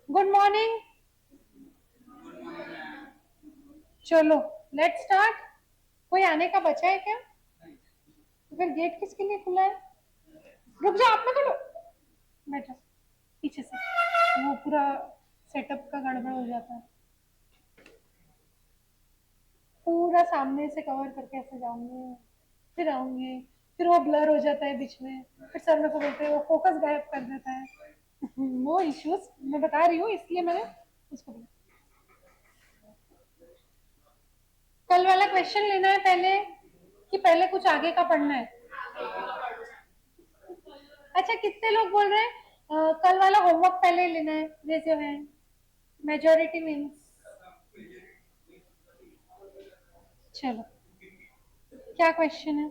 Good morning. चलो let's start. कोई आने का बचा है क्या? तो फिर गेट किसके लिए खुला है? रुक जाओ, आप मत उठो, बैठो पीछे से। वो पूरा सेटअप का गड़बड़ हो जाता है। पूरा सामने से कवर करके ऐसे जाऊंगे, फिर आऊंगे, फिर वो ब्लर हो जाता है बीच में, फिर सर मेरे को बोलते हैं वो फोकस गायब कर देता है। वो इश्यूज मैं बता रही हूँ, इसलिए मैंने उसको बोला। कल वाला क्वेश्चन लेना है पहले कि पहले कुछ आगे का पढ़ना है? अच्छा, कितने लोग बोल रहे हैं कल वाला होमवर्क पहले लेना है? Raise your hand. Majority means. चलो, क्या क्वेश्चन है?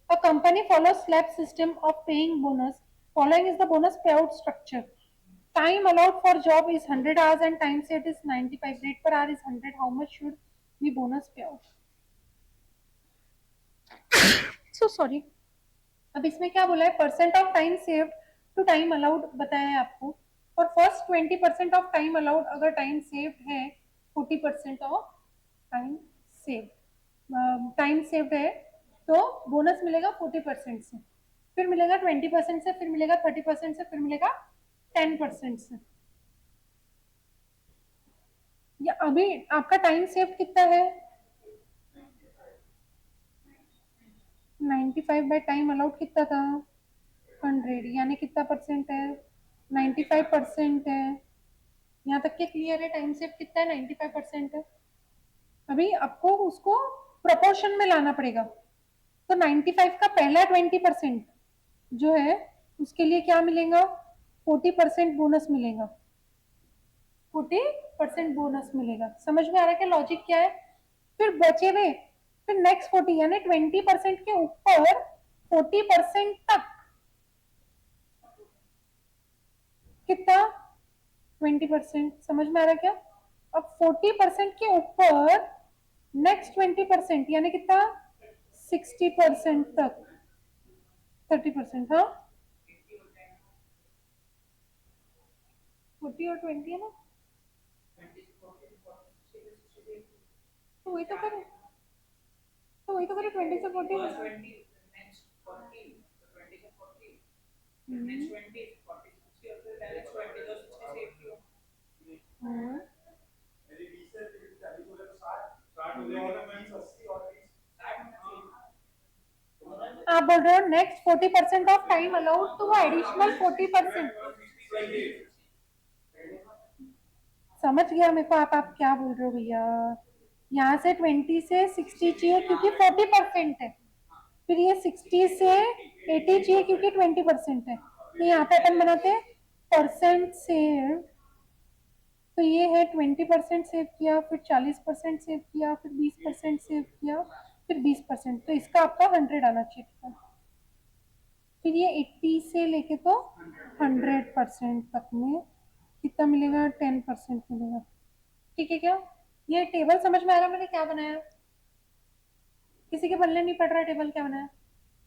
A company follows slab system of paying bonus. Following is the bonus payout structure. Time allowed for job is 100 hours and time saved is 95. Rate per hour is 100. How much should be bonus payout? So sorry. अब इसमें क्या बोला है? Percent of time saved to time allowed बताया है आपको। और first 20% of time allowed, अगर टाइम सेव्ड है 40% of time saved, time saved है तो बोनस मिलेगा 40% से, फिर मिलेगा 20% से, फिर मिलेगा 30% से, फिर मिलेगा 10% से। या अभी आपका टाइम सेव्ड कितना है? 95 बाय टाइम अलाउड कितना था? 100, यानी कितना परसेंट है? 95% है। यहाँ तक के क्लियर है? टाइम सेव कितना है? 95% है। अभी आपको उसको प्रोपोर्शन में लाना पड़ेगा। तो 95 का पहला 20% जो है उसके लिए क्या मिलेगा? 40% बोनस मिलेगा। 40% बोनस मिलेगा। समझ में आ रहा है क्या लॉजिक क्या है? फिर बचे हुए, फिर नेक्स्ट 40 यानी 20% के ऊपर 40% तक कितना? 20%। समझ में आ रहा है क्या? अब 40% के ऊपर नेक्स्ट 20% यानी कितना? 60% तक। 30%, हाँ। 40 और 20 है ना, तो वही तो करें, तो वही तो करें 20 से 40। हम्म। आप बोल रहे हो नेक्स्ट 40% ऑफ टाइम अलाउड, तो वो एडिशनल 40%। समझ गया मेरे को आप क्या बोल रहे हो भैया। यहाँ से 20 से 60 चाहिए क्योंकि 40% है, फिर ये 60 से 80 चाहिए क्योंकि 20% है। तो यहाँ पे अपन बनाते हैं परसेंट सेव। तो ये है 20% सेव किया, फिर 40% सेव किया, फिर 20% सेव किया, फिर 20%, तो इसका आपका 100 आना चाहिए था। फिर ये 80 से लेके तो 100% तक में कितना मिलेगा? 10% मिलेगा। ठीक है क्या? ये टेबल समझ में आ रहा है मैंने क्या बनाया? किसी के पल्ले नहीं पड़ रहा टेबल क्या बनाया?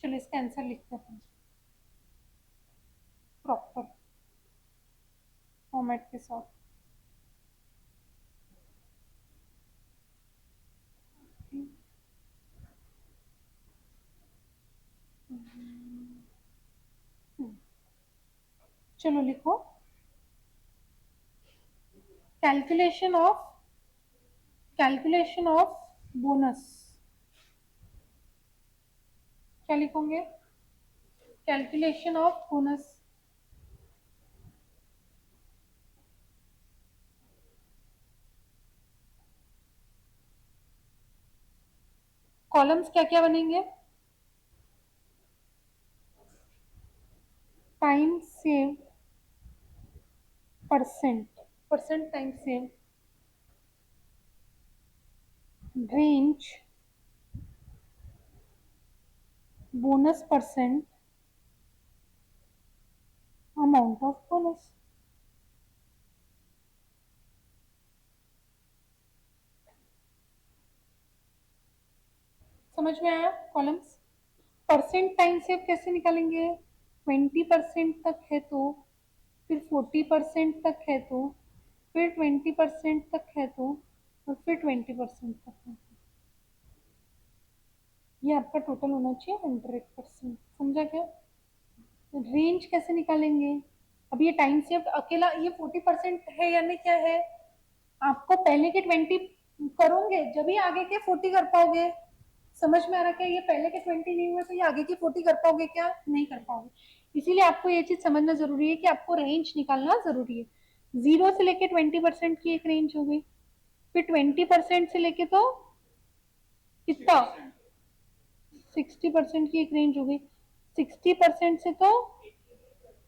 चलो इसका आंसर लिखते हैं प्रॉपर फॉर्मेट के साथ। चलो लिखो, कैलकुलेशन ऑफ बोनस। क्या लिखोगे? Calculation of bonus. कॉलम्स क्या क्या बनेंगे? Time save, percent time save, range, bonus percent, amount of bonus. समझ में आया कॉलम्स? परसेंट टाइम सेव कैसे निकालेंगे? 20% तक है तो, फिर 40% तक है तो, फिर 20% तक है तो, और फिर 20% तक है। ये आपका टोटल होना चाहिए 100%। समझा क्या? रेंज कैसे निकालेंगे? अब ये टाइम सेव अकेला ये 40% है यानी क्या है? आपको पहले के 20 करोगे जब ही आगे के 40 कर पाओगे। समझ में आ रहा क्या? ये पहले के 20 नहीं हुए तो ये आगे की 40 कर पाओगे क्या? नहीं कर पाओगे। इसीलिए आपको ये चीज समझना जरूरी है कि आपको रेंज निकालना जरूरी है। 0 से लेके 20% की एक रेंज हो गई, फिर 20% से लेके तो कितना, 60% की एक रेंज हो गई, 60% से तो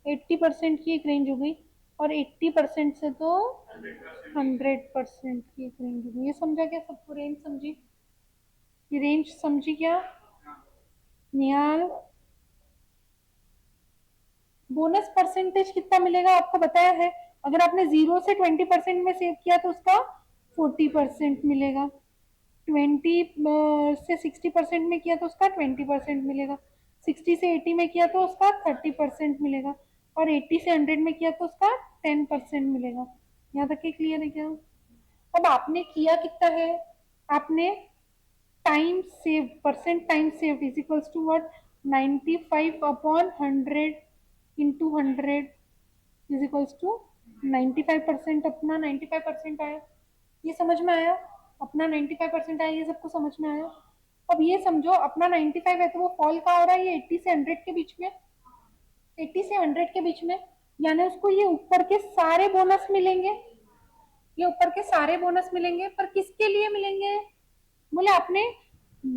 80% की एक रेंज हो गई, और 80% से तो 100% की एक रेंज हो गई। ये समझा क्या सबको? रेंज समझी? ये रेंज समझी क्या निहाल? बोनस परसेंटेज कितना मिलेगा आपको बताया है। अगर आपने 0 से 20% में सेव किया तो उसका 40% मिलेगा, 20 से 60% में किया तो उसका 20% मिलेगा, 60 से 80 में किया तो उसका 30% मिलेगा, और 80 से 100 में किया तो उसका 10% मिलेगा। यहाँ तक के क्लियर है क्या? अब आपने किया कितना है? आपने time save, percent time save is equals to what? 95 upon 100 into 100 is equals to 95%। अपना 95% आया, ये समझ में आया? अपना 95% आया, ये सबको समझ में आया? अब ये समझो अपना 95 है तो वो फॉल कहाँ हो रहा है? ये 80 से 100 के बीच में, 80 से 100 के बीच में, यानी उसको ये ऊपर के सारे बोनस मिलेंगे, ये ऊपर के सारे बोनस मिलेंगे। पर किसके लिए मिलेंगे? बोले आपने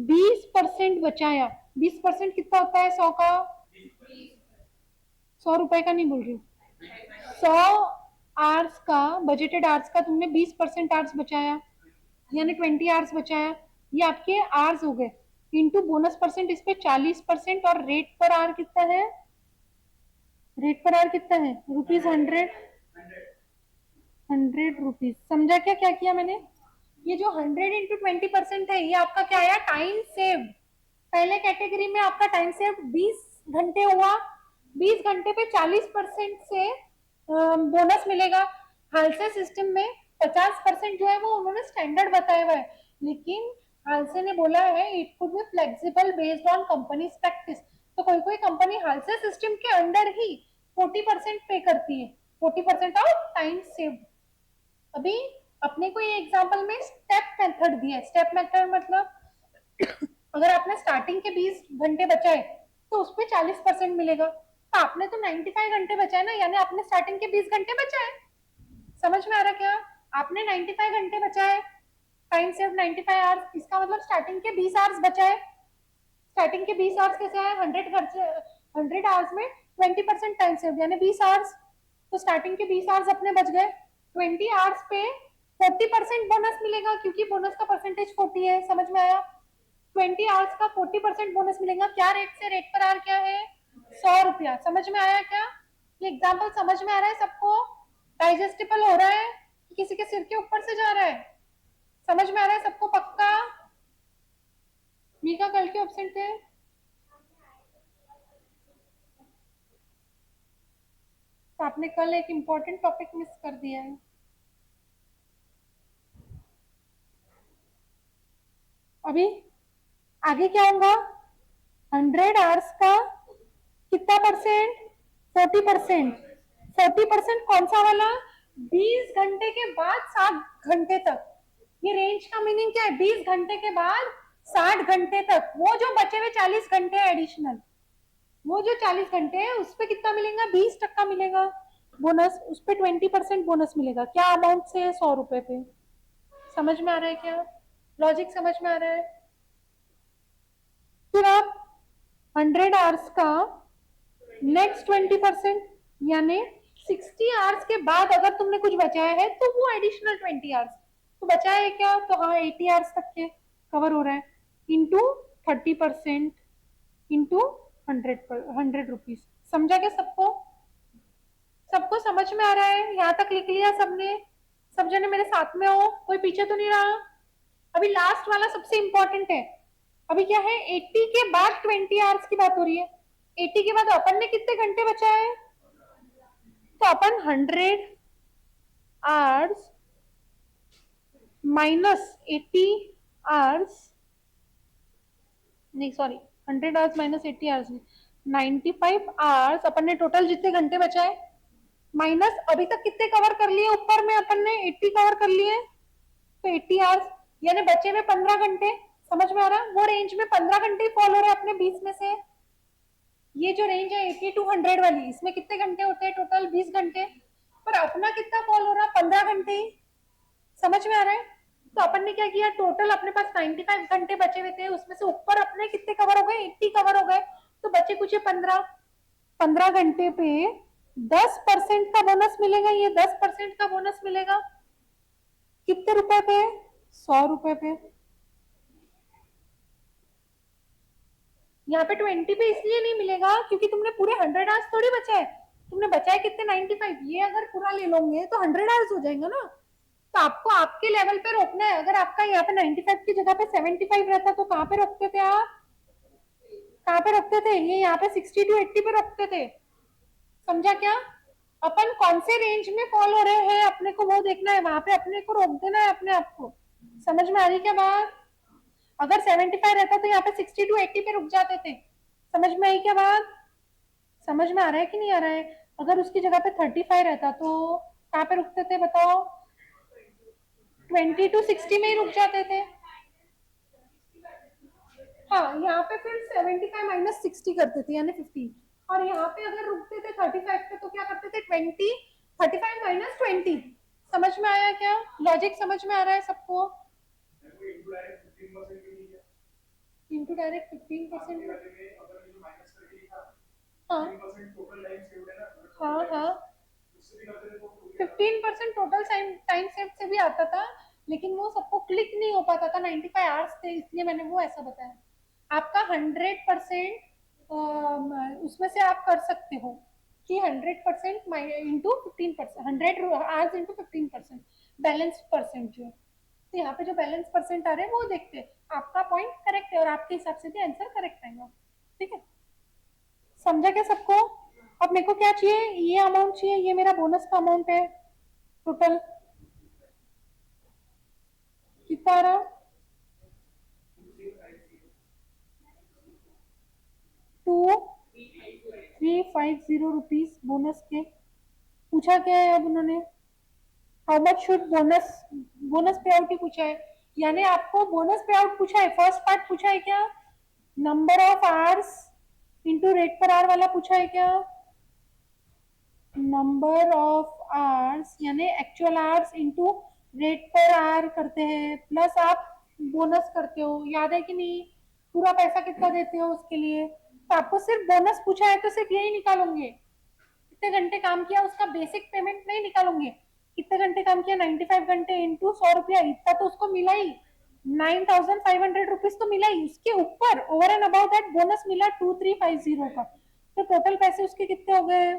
20% बचाया। 20% कितना होता है 100 का? 100 रुपए का नहीं बोल रही हूँ, 100 आवर्स का, बजटेड आवर्स का तुमने 20% आवर्स बचाया, यानी 20 आवर्स बचाया। ये आपके आवर्स हो गए, इंटू बोनस परसेंट इस पे 40%, और रेट पर आवर कितना है? रेट पर आवर कितना है? ₹100, 100 रुपीज। समझा क्या क्या किया मैंने? ये जो 100 इंटू 20% है ये आपका क्या आया? Time save. पहले कैटेगरी में आपका टाइम सेव 20 घंटे हुआ, 20 घंटे पे 40% से बोनस मिलेगा। हालसे सिस्टम में 50% जो है वो उन्होंने स्टैंडर्ड बताया हुआ है, लेकिन हालसे ने बोला है it could be flexible based on company practice. तो कोई कोई कंपनी हालसे सिस्टम के अंडर ही 40% पे करती है, 40% ऑफ टाइम सेव। अभी अपने को ये एग्जांपल में स्टेप मेथड दिया है। स्टेप मेथड मतलब अगर आपने स्टार्टिंग के 20 घंटे बचाए तो उस पर 40% मिलेगा। तो आपने तो 95 घंटे बचाए ना, यानी आपने स्टार्टिंग के 20 घंटे बचाए। समझ में आ रहा क्या? आपने 95 घंटे बचाए, टाइम सेव 95 आवर्स, इसका मतलब स्टार्टिंग के 20 आवर्स बचाए। स्टार्टिंग के 20 आवर्स कैसे आए? 100 आवर्स में 20% टाइम सेव यानी 20 आवर्स, तो स्टार्टिंग के 20 आवर्स अपने बच गए। 20 आवर्स पे 40% बोनस मिलेगा, क्योंकि बोनस का परसेंटेज 40 है। समझ में आया? 20 आवर्स का 40% बोनस मिलेगा। क्या रेट से? रेट पर आवर क्या है? 100 रुपया। समझ में आया क्या? ये एग्जाम्पल समझ में आ रहा है सबको? डाइजेस्टिबल हो रहा है? किसी के सिर के ऊपर से जा रहा है? समझ में आ रहा है सबको पक्का? मीका कल के ऑप्शन थे, तो आपने कल एक इम्पोर्टेंट टॉपिक मिस कर दिया है। अभी आगे क्या होगा? 100 आवर्स का कितना परसेंट? 40%। 40% कौन सा वाला? 20 घंटे के बाद 60 घंटे तक। ये रेंज का मीनिंग क्या है? 20 घंटे के बाद 60 घंटे तक, वो जो बचे हुए 40 घंटे एडिशनल, वो जो 40 घंटे है उस पर कितना मिलेगा? 20% मिलेगा बोनस, उस पर 20% बोनस मिलेगा। क्या अमाउंट से? 100 रुपए पे। समझ में आ रहा है क्या? लॉजिक समझ में आ रहा है? फिर आप 100 आवर्स का नेक्स्ट 20%, यानी 60 आवर्स के बाद अगर तुमने कुछ बचाया है तो वो एडिशनल 20 आवर्स तो बचाया है क्या? तो हाँ 80 आवर्स तक के कवर हो रहा है, इंटू 30% इंटू 100 रुपीज। समझा क्या सबको? सबको समझ में आ रहा है? यहाँ तक लिख लिया सबने? सब जने मेरे साथ में हो? कोई पीछे तो नहीं रहा? अभी लास्ट वाला सबसे इंपॉर्टेंट है। अभी क्या है, 80 के बाद 20 आवर्स की बात हो रही है। 80 के बाद अपन ने कितने घंटे बचा है, तो अपन 100 आवर्स माइनस 80 आवर्स, नहीं सॉरी, 100 आवर्स माइनस 80 आवर्स नहीं, 95 आवर्स अपन ने टोटल जितने घंटे बचाए, माइनस अभी तक कितने कवर कर लिए, ऊपर में अपन ने 80 कवर कर लिए, तो 80 आवर्स यानी बचे में 15 घंटे। समझ में आ रहा है, वो रेंज में 15 घंटे फॉल हो रहे हैं अपने 20 में से। ये जो रेंज है 80 to 100 वाली, इसमें कितने घंटे होते हैं टोटल, 20 घंटे, पर अपना कितना फॉल हो रहा है, 15 घंटे ही। समझ में आ रहा है, तो अपन ने क्या किया, टोटल अपने पास 95 घंटे बचे हुए थे, उसमें से ऊपर अपने कितने कवर हो गए, 80 कवर हो गए, तो बचे कुछ 15। 15 घंटे पे 10% का बोनस मिलेगा, ये 10% का बोनस मिलेगा कितने रुपए पे, 100 रुपए पे। यहाँ पे 20 पे इसलिए नहीं मिलेगा क्योंकि तुमने पूरे 100 आवर्स थोड़ी बचाए, तुमने बचाए कितने, 95, ये अगर पूरा ले लोगे तो 100 आवर्स हो जाएगा ना। तो आपको आपके लेवल पे रोकना है, अगर आपका यहाँ पे 95 की जगह पे 75 रहता तो कहाँ पे रोकते थे आप, कहाँ पे रखते थे, ये यहाँ पे 60 to 80 पे रखते थे। समझा क्या, अपन कौन से रेंज में फॉल हो रहे हैं अपने को वो देखना है, वहां पे अपने को रोक देना है अपने आप को। समझ में आ रही क्या बात, अगर 75 रहता तो यहाँ पे 60 to 80 पे रुक जाते थे। समझ में आई क्या बात, समझ में आ रहा है कि नहीं आ रहा है, अगर उसकी जगह पे 35 रहता तो कहाँ पे रुकते थे बताओ, 20 to 60 में ही रुक जाते थे। हाँ, यहाँ पे फिर 75 माइनस 60 करते थे यानी 15, और यहाँ पे अगर रुकते थे 35 पे तो क्या करते थे, 20, 35 माइनस 20। समझ में आया क्या, लॉजिक समझ में आ रहा है सबको, इंटू डायरेक्ट 15%। हाँ हाँ हाँ, 15% टोटल टाइम सेव से भी आता था, लेकिन वो सबको क्लिक नहीं हो पाता था, 95 आवर्स थे इसलिए मैंने वो ऐसा बताया। आपका 100% उसमें से आप कर सकते हो कि 100% into 15%, 100 hours into 15%, balance percent जो है, तो यहाँ पे जो बैलेंस परसेंट आ रहे हैं वो देखते हैं, आपका पॉइंट करेक्ट है और आपके हिसाब से भी आंसर करेक्ट आएगा। ठीक है, समझा क्या सबको। अब मेरे को क्या चाहिए, ये अमाउंट चाहिए, ये मेरा बोनस का अमाउंट है टोटल, कितना आ रहा, 2350 रुपीज बोनस के। पूछा क्या है अब उन्होंने, how much should bonus, bonus पे आउट ही पूछा है, यानी आपको बोनस पे आउट पूछा है, फर्स्ट पार्ट पूछा है क्या, number of hours into rate per our वाला पूछा है क्या, नंबर ऑफ आवर्स यानी actual hours into rate per our करते हैं, प्लस आप बोनस करते हो, याद है कि नहीं, पूरा पैसा कितना देते हो उसके लिए, तो आपको सिर्फ बोनस पूछा है तो सिर्फ यही निकालोगे, कितने घंटे काम किया उसका बेसिक पेमेंट नहीं निकालोगे, कितने घंटे काम किया, 95 घंटे इंटू 100 रुपया, इतना तो उसको मिला ही, 9500 रुपीज तो मिला ही, उसके ऊपर over and about that bonus मिला 2350 का, तो टोटल पैसे उसके कितने हो गए,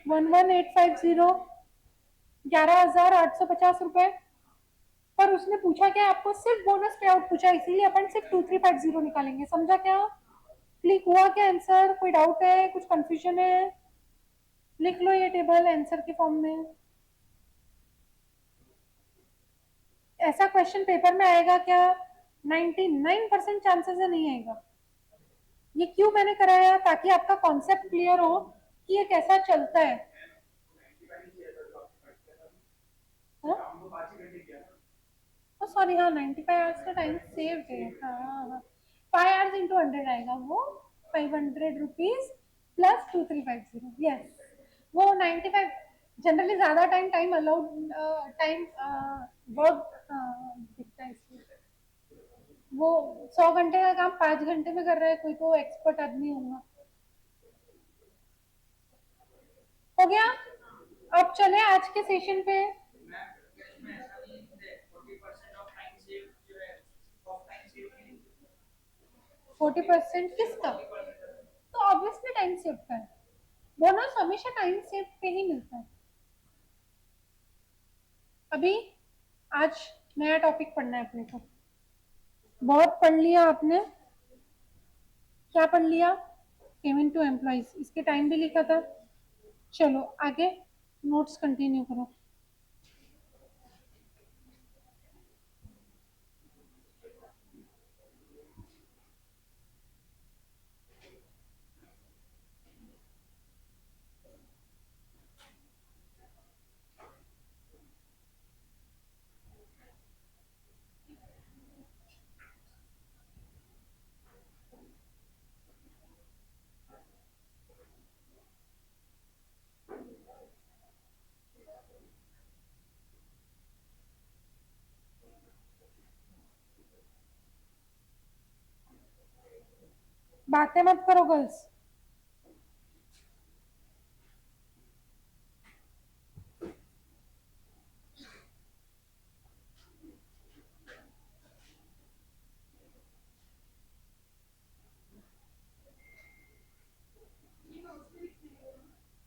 11850, 11,850 रुपए। पर उसने पूछा क्या, आपको सिर्फ बोनस पे आउट पूछा, इसीलिए अपन सिर्फ 2350 निकालेंगे। समझा क्या, क्लिक हुआ क्या आंसर, कोई डाउट है, कुछ कंफ्यूजन है, लिख लो ये टेबल आंसर के फॉर्म में। ऐसा क्वेश्चन पेपर में आएगा क्या, 99% चांसेस है नहीं आएगा। ये क्यों मैंने कराया, ताकि आपका कॉन्सेप्ट क्लियर हो कि ये कैसा चलता है। सॉरी हाँ, 95 आवर्स का टाइम सेव है, हाँ हाँ, 5 आवर्स इंटू 100 आएगा वो, 500 रुपीज प्लस 2350, यस, वो 95, जनरली ज्यादा time time allowed time work दिखता है इसलिए, वो 100 घंटे का काम 5 घंटे में कर रहा है कोई, तो एक्सपर्ट आदमी होगा। हो गया, अब चले आज के सेशन पे। 40% किसका, तो ऑब्वियसली टाइम सेव का है, बोनस हमेशा टाइम सेव पे ही मिलता है। अभी आज नया टॉपिक पढ़ना है अपने को, बहुत पढ़ लिया आपने। क्या पढ़ लिया? पेमेंट टू एम्प्लॉइज, इसके टाइम भी लिखा था। चलो आगे, नोट्स कंटिन्यू करो। बातें मत करो गर्ल्स।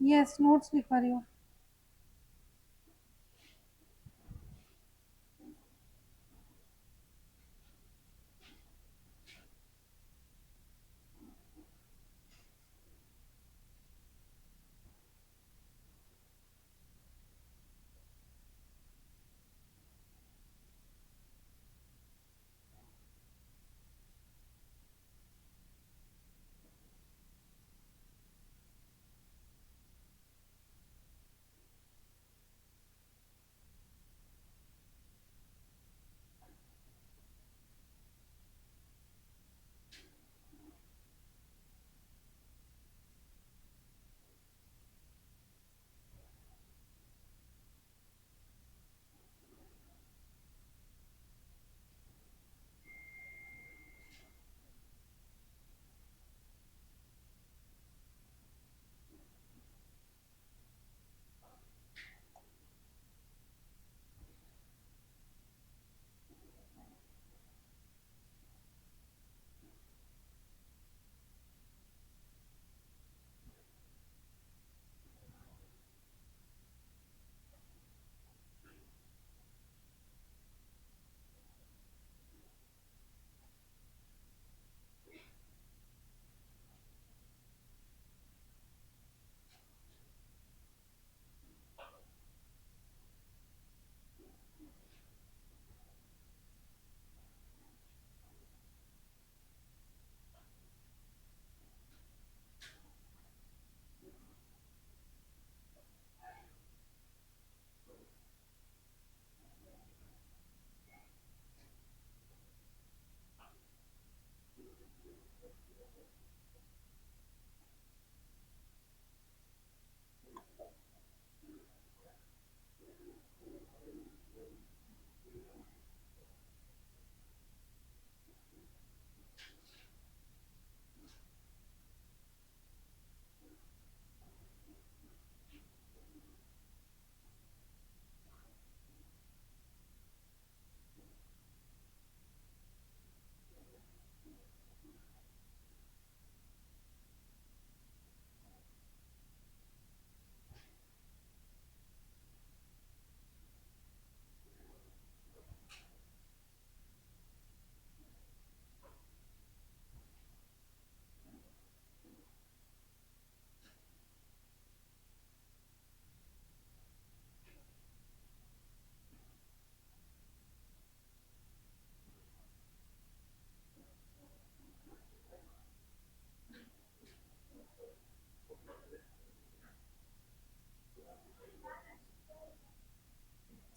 यस, नोट्स लिखवा रही हो।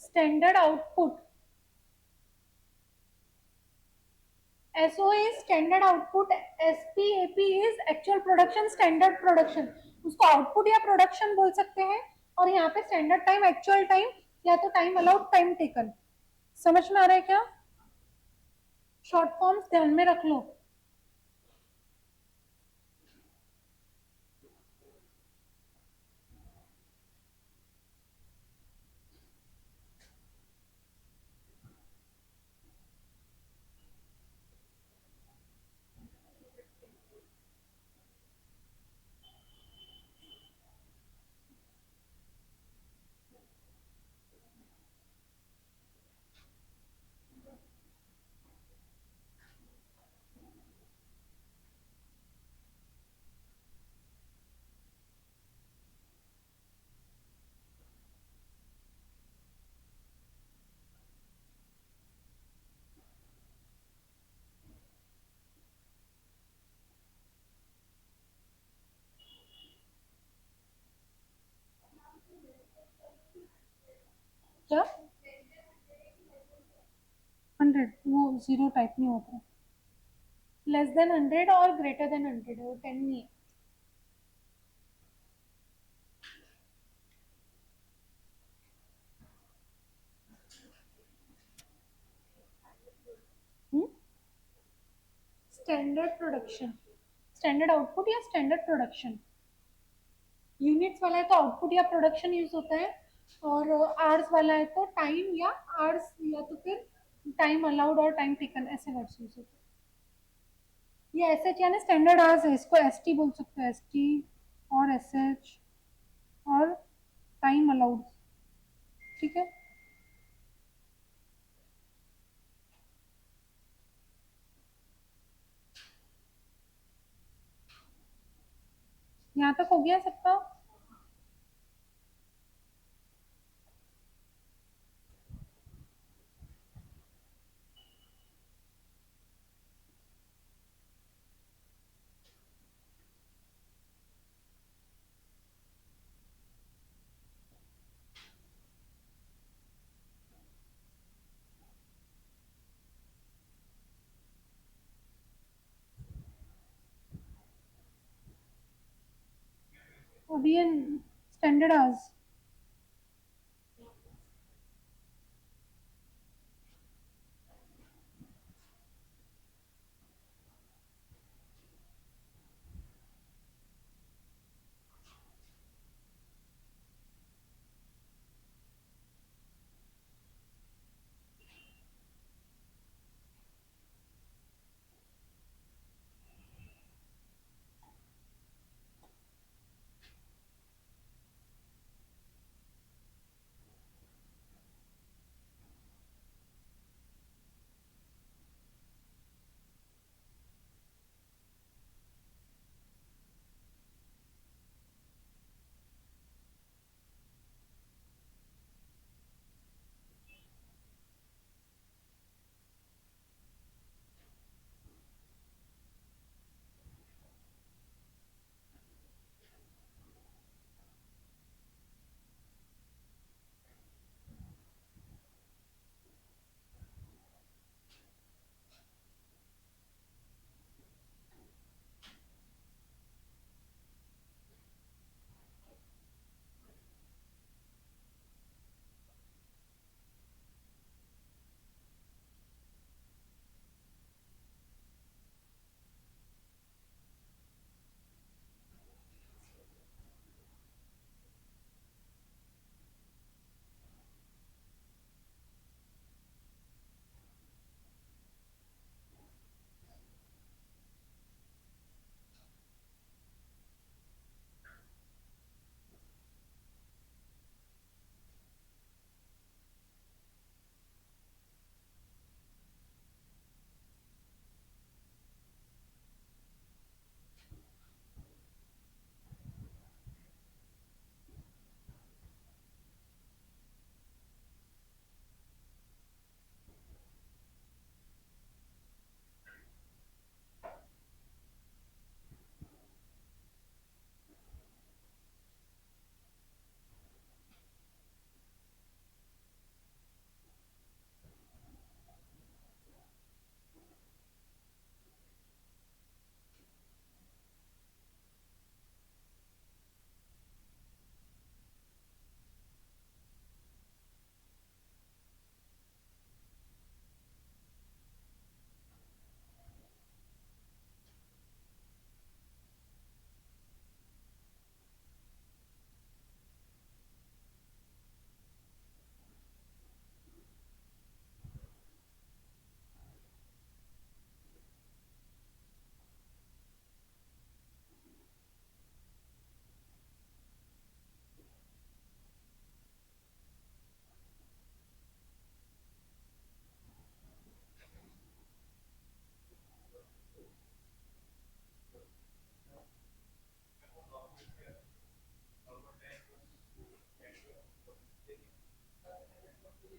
Standard output, SO is standard output, SPAP is actual production, standard production. उसको आउटपुट या प्रोडक्शन बोल सकते हैं। और यहाँ पे स्टैंडर्ड टाइम, एक्चुअल टाइम, या तो टाइम अलाउड, टाइम टेकन। समझ में आ रहा है क्या? शॉर्ट फॉर्म्स ध्यान में रख लो। क्या 100? वो जीरो टाइप नहीं होता, लेस देन 100 और ग्रेटर देन 100 है, वो 10 नहीं है। स्टैंडर्ड प्रोडक्शन, स्टैंडर्ड आउटपुट या स्टैंडर्ड प्रोडक्शन? यूनिट्स वाला है तो आउटपुट या प्रोडक्शन यूज होता है, और आवर्स वाला है तो टाइम या आवर्स, या तो फिर टाइम अलाउड और टाइम टेकन, ऐसे वर्ड्स यूज होते हैं। ये एस एच यानी स्टैंडर्ड आवर्स है, इसको एस टी बोल सकते हो, एस टी और एस एच और टाइम अलाउड। ठीक है, यहाँ तक हो गया सबका? अभी ये स्टैंडर्ड आवर्स।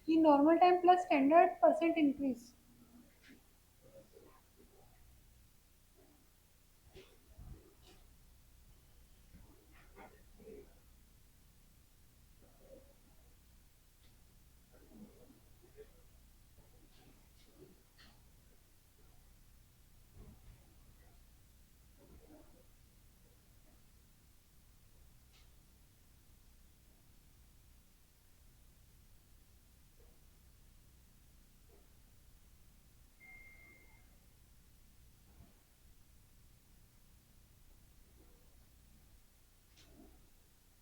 ये normal time plus standard percent increase.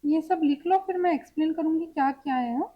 ये सब लिख लो, फिर मैं एक्सप्लेन करूंगी क्या क्या है। हाँ?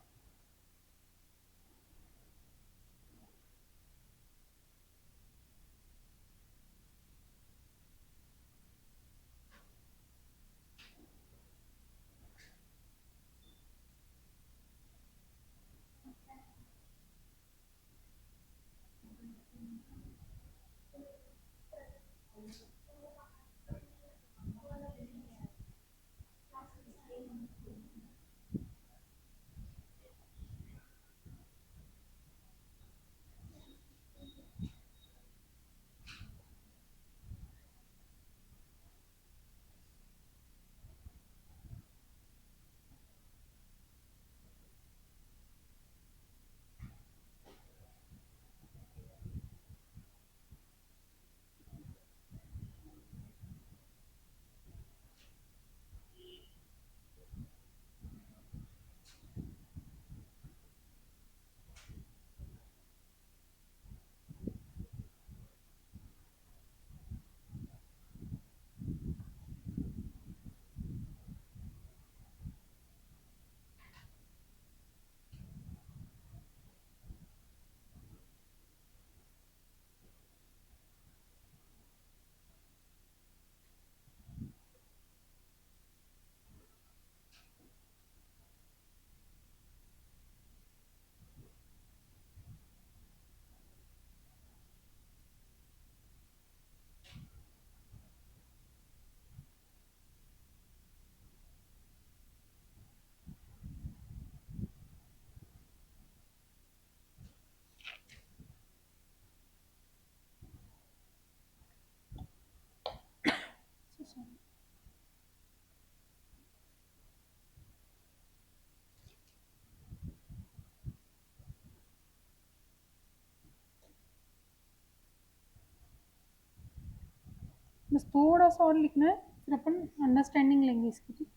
बस थोड़ा सा और लिखना है, फिर अपन अंडरस्टैंडिंग लेंगे इसकी, ठीक।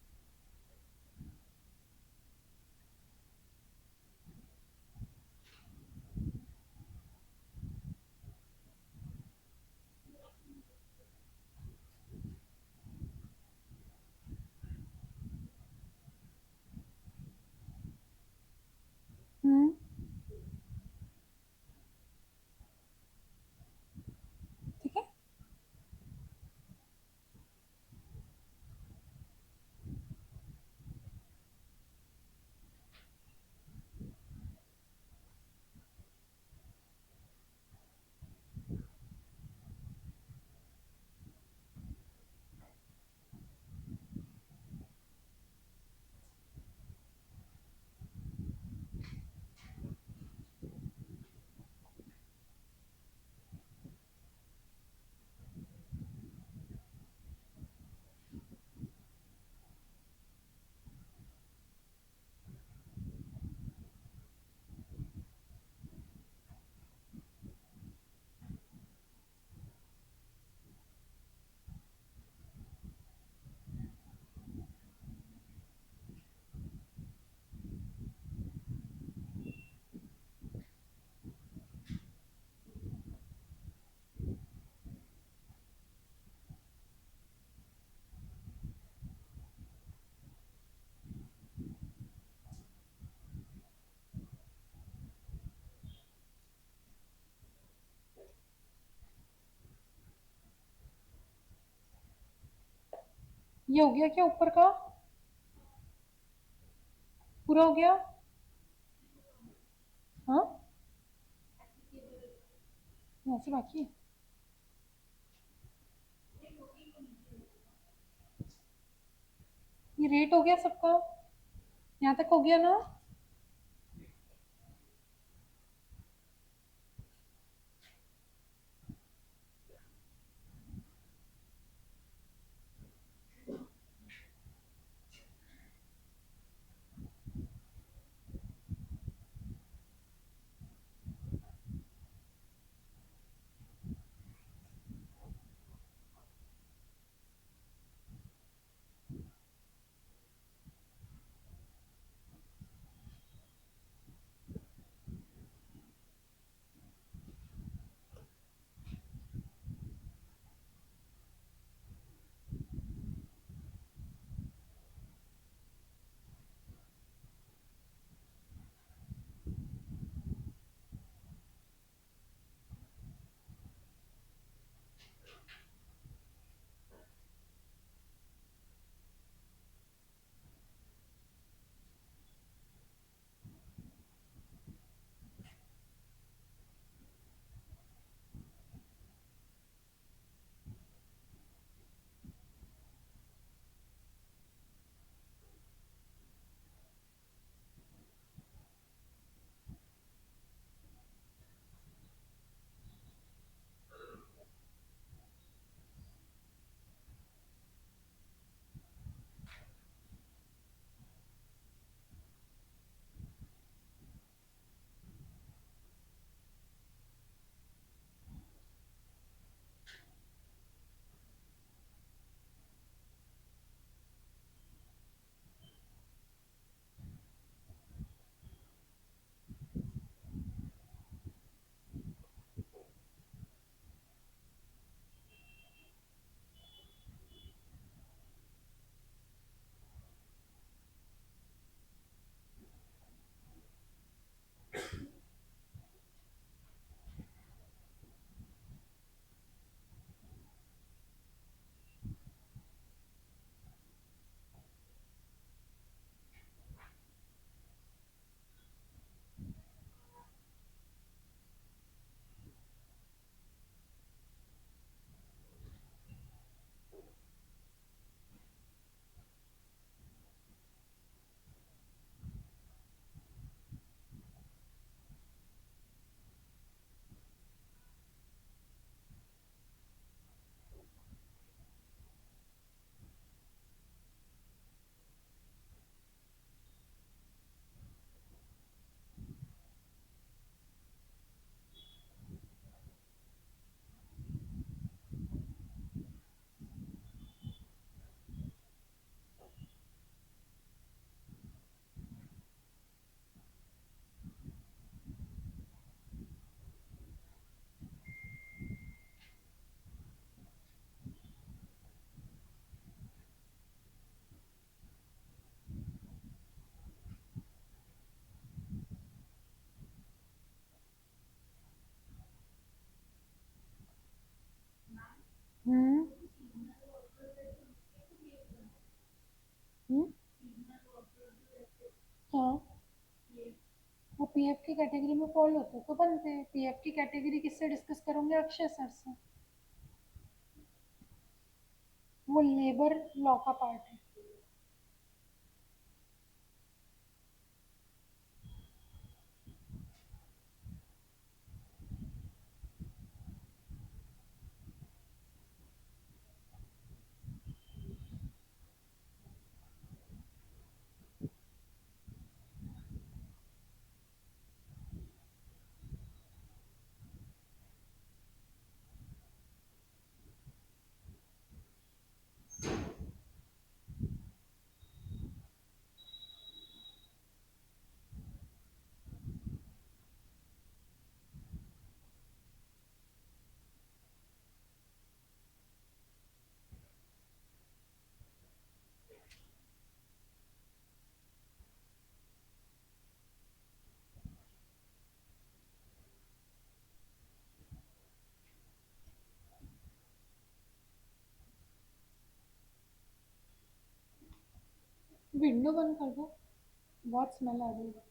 हम्म। ठीक है। ये हो गया क्या ऊपर का? पूरा हो गया? हाँ। यहाँ से बाकी है। ये रेट हो गया सबका? यहाँ तक हो गया ना? वो पीएफ की कैटेगरी में फॉल होते तो बनते। पीएफ की कैटेगरी किससे डिस्कस करूंगे? अक्षय सर से। वो लेबर लॉ का पार्ट है। विंडो बंद कर दो, बहुत स्मेल आ रही है।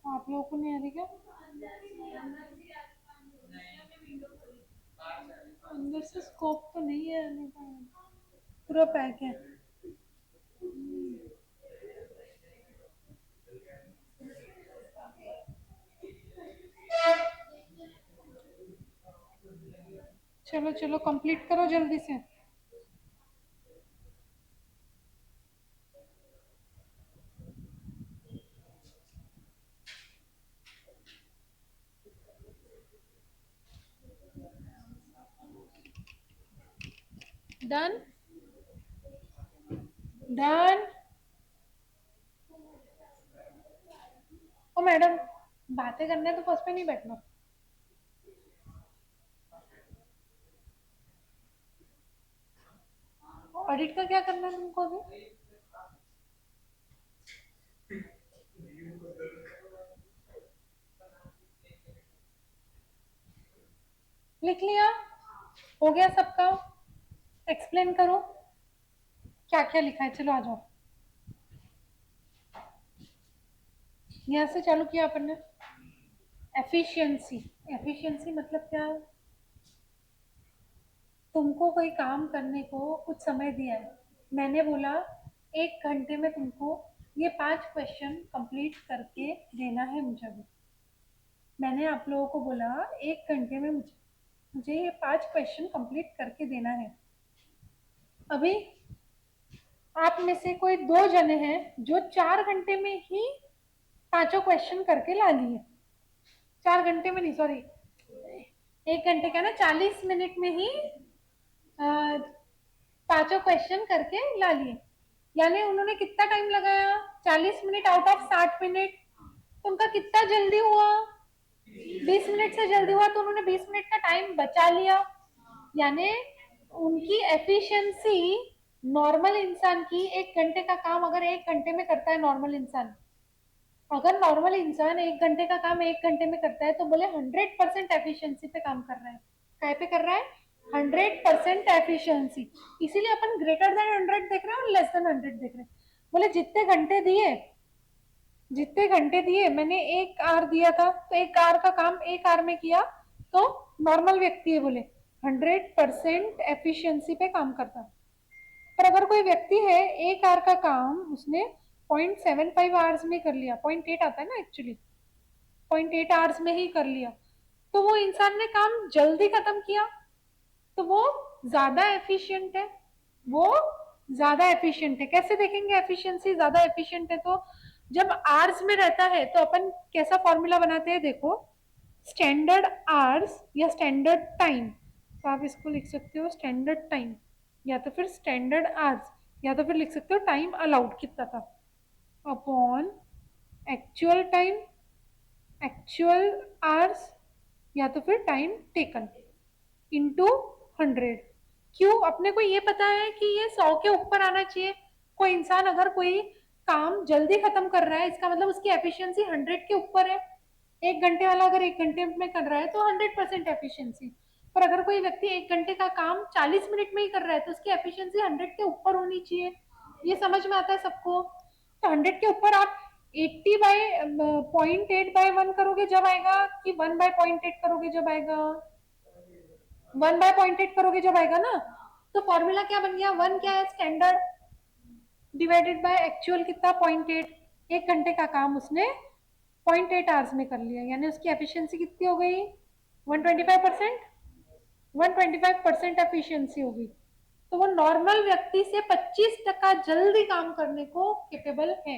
आप लोगों को नहीं आ रही क्या? अंदर से स्कोप तो नहीं है आने का, पूरा पैक है। चलो चलो कंप्लीट करो जल्दी से। डन। डन। ओ मैडम, बातें करना है तो फर्स्ट पे नहीं बैठना। ऑडिट का क्या करना है तुमको अभी? लिख लिया? हो गया सबका? एक्सप्लेन करो क्या क्या लिखा है, चलो आ जाओ। यहाँ से चालू किया अपन ने। एफिशिएंसी। एफिशिएंसी मतलब क्या है? तुमको कोई काम करने को कुछ समय दिया है, मैंने बोला 1 घंटे में तुमको ये 5 क्वेश्चन कंप्लीट करके देना है मुझे भी। मैंने आप लोगों को बोला 1 घंटे में मुझे मुझे ये 5 क्वेश्चन कंप्लीट करके देना है। अभी आप में से कोई 2 जने हैं जो 4 घंटे में ही 5 क्वेश्चन करके ला लिए। 4 घंटे में नहीं, सॉरी, 1 घंटे का ना, 40 मिनट में ही 5 क्वेश्चन करके ला लिए। यानी उन्होंने कितना टाइम लगाया? 40 मिनट आउट ऑफ 60 मिनट। तो उनका कितना जल्दी हुआ? 20 मिनट से जल्दी हुआ, तो उन्होंने 20 मिनट का टाइम बचा लिया। यानी उनकी एफिशिएंसी नॉर्मल इंसान की, 1 घंटे का काम अगर 1 घंटे में करता है नॉर्मल इंसान, अगर नॉर्मल इंसान 1 घंटे का काम 1 घंटे में करता है तो बोले 100% एफिशिएंसी पे काम कर रहा है। काय पे कर रहा है? 100% एफिशिएंसी। इसीलिए अपन ग्रेटर देन 100 देख रहे हैं और लेस देन 100 देख रहे हैं। बोले जितने घंटे दिए मैंने 1 आवर दिया था, तो 1 आवर का काम 1 आवर में किया, तो नॉर्मल व्यक्ति है बोले 100% एफिशिएंसी पे काम करता है। पर अगर कोई व्यक्ति है 1 आवर का काम उसने 0.75 आवर्स में कर लिया, 0.8 आता है ना एक्चुअली, 0.8 आवर्स में ही कर लिया, तो वो इंसान ने काम जल्दी खत्म किया, तो वो ज्यादा एफिशिएंट है। वो ज्यादा एफिशिएंट है। कैसे देखेंगे एफिशिएंसी ज्यादा एफिशिएंट है? तो जब आवर्स में रहता है तो अपन कैसा फॉर्मूला बनाते हैं देखो, स्टैंडर्ड आवर्स या स्टैंडर्ड टाइम। तो आप इसको लिख सकते हो स्टैंडर्ड टाइम, या तो फिर स्टैंडर्ड आवर्स, या तो फिर लिख सकते हो टाइम अलाउड कितना था, upon actual time, actual hours, या तो फिर टाइम टेकन इंटू 100। क्यों? अपने को ये पता है कि ये 100 के ऊपर आना चाहिए। कोई इंसान अगर कोई काम जल्दी खत्म कर रहा है, इसका मतलब उसकी एफिशिएंसी 100 के ऊपर है। 1 घंटे वाला अगर 1 घंटे में कर रहा है तो 100% एफिशिएंसी। पर अगर कोई व्यक्ति 1 घंटे का काम 40 मिनट में ही कर रहा है तो उसकी एफिशिएंसी 100 के ऊपर होनी चाहिए। ये समझ में आता है सबको? तो 100 के ऊपर आप 80 बाय 0.8 बाय 1 करोगे जब आएगा, कि 1 बाय 0.8 करोगे जब आएगा? 1 बाय 0.8 करोगे जब आएगा ना। तो फॉर्मूला क्या बन गया? 1 क्या है? स्टैंडर्ड डिवाइडेड बाय एक्चुअल कितना? 0.8। 1 घंटे का काम उसने 0.8 आवर्स में कर लिया, यानी उसकी एफिशिएंसी कितनी हो गई? 125%। 125% एफिशिएंसी होगी। तो वो नॉर्मल व्यक्ति से 25% जल्दी काम करने को केपेबल है।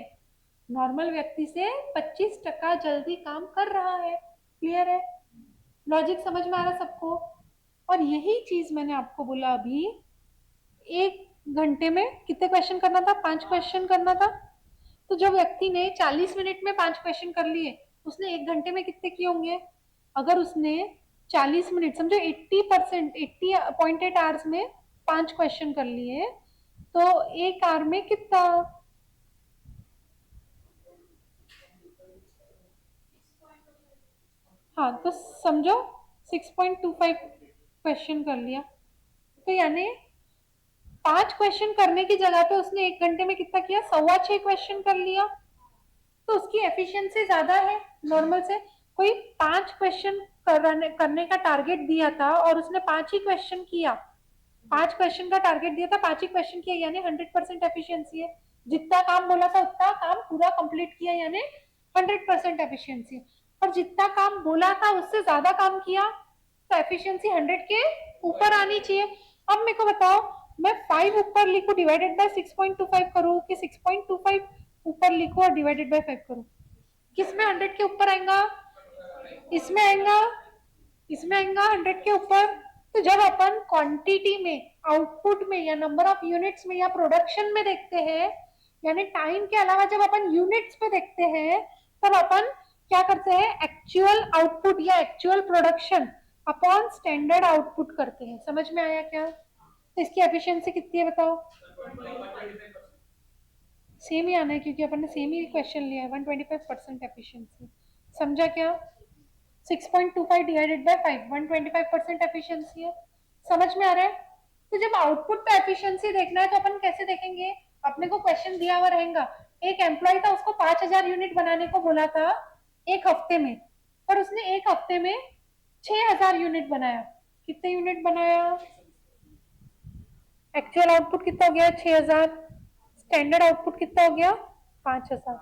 नॉर्मल व्यक्ति से 25% जल्दी काम कर रहा है। क्लियर है? लॉजिक समझ में आ रहा सबको? और यही चीज मैंने आपको बोला अभी, 1 घंटे में कितने क्वेश्चन करना था? 5 क्वेश्चन करना था। तो जो व्यक्ति ने 40 मिनट में 5 क्वेश्चन कर लिए, उसने 1 घंटे में कितने किए होंगे? अगर उसने 40 मिनट, समझो 80%, 80.8 आवर्स में 5 क्वेश्चन कर लिए, तो 1 आवर में कितना? हाँ, तो समझो 6.25 क्वेश्चन कर लिया। तो यानी 5 क्वेश्चन करने की जगह पे उसने 1 घंटे में कितना किया? 6.25 क्वेश्चन कर लिया। तो उसकी एफिशिएंसी ज्यादा है नॉर्मल से। कोई 5 क्वेश्चन करने का टारगेट दिया था और उसने 5 ही क्वेश्चन किया। 5 क्वेश्चन का टारगेट दिया था, 5 ही क्वेश्चन किया, यानी 100% एफिशिएंसी है। जितना काम बोला था उतना काम पूरा कंप्लीट किया, यानी 100% एफिशिएंसी। और जितना काम बोला था उससे ज्यादा काम किया, तो एफिशिएंसी 100 के ऊपर आनी चाहिए। अब मेरे को बताओ, मैं 5 ऊपर लिखूं डिवाइडेड बाय 6.25 करूं, कि 6.25 ऊपर लिखो और डिवाइडेड बाय 5 करो? किसमें 100 के ऊपर आएगा? इसमें आएगा, इसमें आएगा 100 के ऊपर। तो जब अपन क्वांटिटी में, आउटपुट में, या नंबर ऑफ यूनिट्स में, या प्रोडक्शन में देखते हैं, यानी टाइम के अलावा जब अपन यूनिट्स पे देखते हैं, तब अपन क्या करते हैं? एक्चुअल आउटपुट या actual production upon standard output करते हैं। समझ में आया क्या? तो इसकी एफिशिएंसी कितनी है बताओ? सेम ही आना है, क्योंकि अपन ने सेम ही क्वेश्चन लिया है। 125% एफिशिएंसी। समझा क्या? 6.25 डिवाइडेड बाय 5, 125% एफिशिएंसी है। समझ में आ रहा है? तो जब आउटपुट पे एफिशिएंसी देखना है तो अपन कैसे देखेंगे? अपने को क्वेश्चन दिया हुआ रहेगा, एक एम्प्लॉय था, उसको 5000 यूनिट बनाने को बोला था 1 हफ्ते में, पर उसने 1 हफ्ते में 6000 यूनिट बनाया। कितने यूनिट बनाया? एक्चुअल आउटपुट कितना हो गया? 6000। स्टैंडर्ड आउटपुट कितना हो गया? 5000।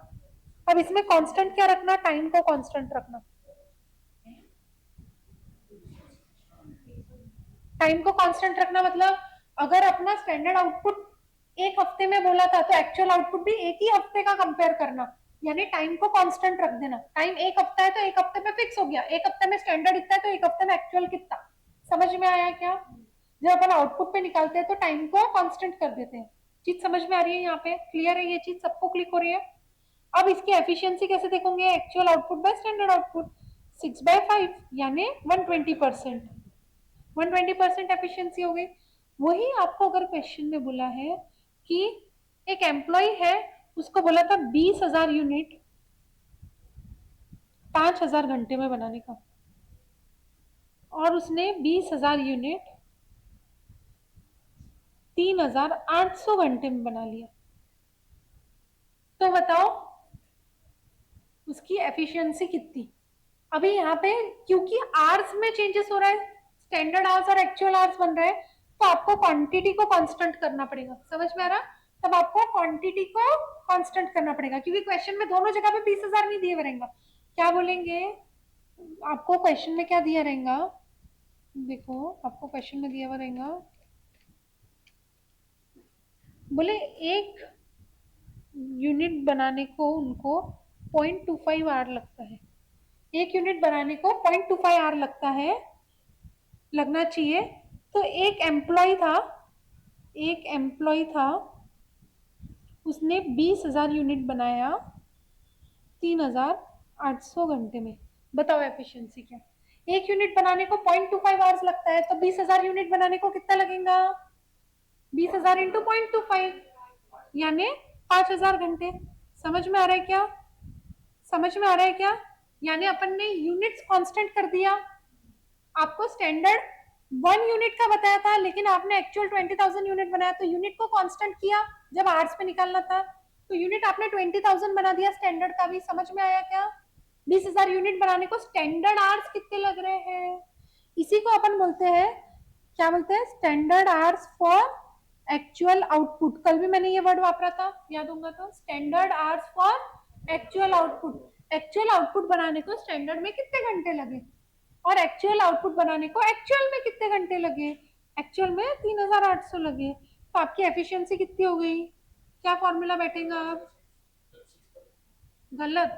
अब इसमें कांस्टेंट क्या रखना? टाइम को कांस्टेंट रखना। टाइम को कांस्टेंट रखना मतलब, अगर अपना स्टैंडर्ड आउटपुट 1 हफ्ते में बोला था, तो एक्चुअल आउटपुट भी एक ही हफ्ते का कंपेयर करना, यानी टाइम को कांस्टेंट रख देना। टाइम 1 हफ्ता है तो 1 हफ्ते में फिक्स हो गया, 1 हफ्ते में स्टैंडर्ड इतना है तो 1 हफ्ते में एक्चुअल कितना। समझ में आया क्या? जब अपन आउटपुट पे निकालते हैं तो टाइम को कांस्टेंट कर देते हैं। चीज समझ में आ रही है? यहाँ पे क्लियर है? ये चीज सबको क्लिक हो रही है? अब इसकी एफिशिएंसी कैसे देखोगे? Actual output by standard output, 6/5 यानी 120%। 120% एफिशिएंसी हो गई। वही आपको अगर क्वेश्चन में बोला है कि एक एम्प्लॉय है, उसको बोला था 20,000 यूनिट 5,000 घंटे में बनाने का, और उसने 20,000 यूनिट 3,800 घंटे में बना लिया। तो बताओ उसकी एफिशिएंसी कितनी? अभी यहाँ पे क्योंकि आवर्स में चेंजेस हो रहा है, स्टैंडर्ड आवर्स और एक्चुअल आवर्स बन रहा है, तो आपको क्वांटिटी को कांस्टेंट करना पड़ेगा। समझ में आ रहा? तब आपको क्वांटिटी को कांस्टेंट करना पड़ेगा, क्योंकि क्वेश्चन में दोनों जगह पे 20,000 नहीं दिए रहेगा। क्या बोलेंगे? आपको क्वेश्चन में क्या दिया रहेगा? देखो, आपको क्वेश्चन में दिया हुआ रहेगा, बोले एक यूनिट बनाने को उनको 0.25 आवर लगता है। एक यूनिट बनाने को 0.25 आवर लगता है, लगना चाहिए। तो एक एम्प्लॉय था, उसने 20,000 यूनिट बनाया 3,800 घंटे में। बताओ एफिशिएंसी क्या? एक यूनिट बनाने को 0.25 आवर्स लगता है, तो 20,000 यूनिट बनाने को कितना लगेगा? 20,000 इंटू 0.25, यानी 5,000 घंटे। समझ में आ रहा है क्या? समझ में आ रहा है क्या? यानी अपन ने यूनिट्स कांस्टेंट कर दिया। आपको स्टैंडर्ड 1 यूनिट का बताया था, लेकिन आपने एक्चुअल 20,000 यूनिट बनाया, तो यूनिट को कांस्टेंट किया जब आवर्स पे निकालना था। तो यूनिट आपने 20,000 बना दिया स्टैंडर्ड का भी, समझ में आया क्या? 20,000 यूनिट बनाने को स्टैंडर्ड आवर्स कितने लग रहे हैं? इसी को अपन बोलते हैं, क्या बोलते हैं, standard hours for actual output. कल भी मैंने ये वर्ड वापरा था, याद होगा तो, standard hours for actual output. Actual output बनाने को स्टैंडर्ड में कितने घंटे लगे, और एक्चुअल आउटपुट बनाने को एक्चुअल में कितने घंटे लगे? एक्चुअल में 3,800 लगे। तो आपकी एफिशिएंसी कितनी हो गई? क्या फॉर्मूला बैठेगा आप? गलत,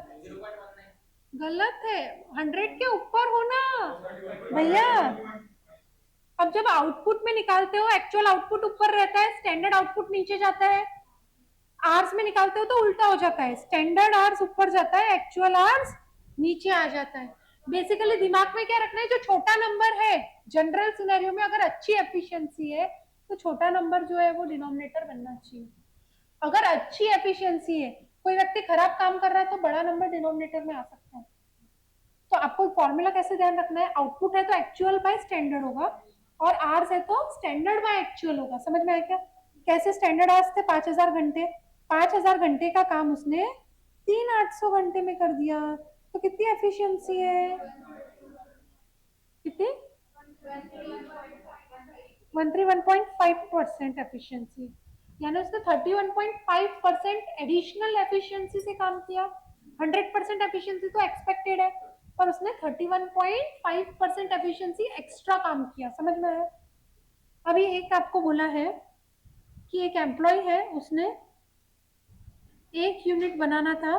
गलत है, 100 के ऊपर होना भैया। अब जब आउटपुट में निकालते हो एक्चुअल आउटपुट ऊपर रहता है, स्टैंडर्ड आउटपुट नीचे जाता है। आवर्स में निकालते हो तो उल्टा हो जाता है, स्टैंडर्ड आवर्स ऊपर जाता है, एक्चुअल आवर्स नीचे आ जाता है। बेसिकली दिमाग में क्या रखना है, जो छोटा नंबर है जनरल सिनेरियो में अगर अच्छी एफिशिएंसी है तो छोटा नंबर जो है वो डिनोमिनेटर बनना चाहिए। अगर अच्छी एफिशिएंसी है, कोई व्यक्ति खराब काम कर रहा है तो बड़ा नंबर डिनोमिनेटर में आ सकता है। तो आपको फॉर्मूला कैसे ध्यान रखना है, आउटपुट है तो एक्चुअल बाय स्टैंडर्ड होगा, और आवर्स है तो स्टैंडर्ड बाय एक्चुअल होगा। समझ में आया क्या? कैसे स्टैंडर्ड आवर्स थे 5,000 घंटे, 5,000 घंटे का काम उसने 3,800 घंटे में कर दिया, तो कितनी एफिशिएंसी है? कितनी? 131.5% एफिशिएंसी, यानी उसने 31.5% एडिशनल एफिशिएंसी से काम किया। 100% एफिशिएंसी तो एक्सपेक्टेड है, पर उसने 31.5% एफिशिएंसी एक्स्ट्रा काम किया। समझ में आया? अभी एक आपको बोला है कि एक एम्प्लॉय है, उसने एक यूनिट बनाना था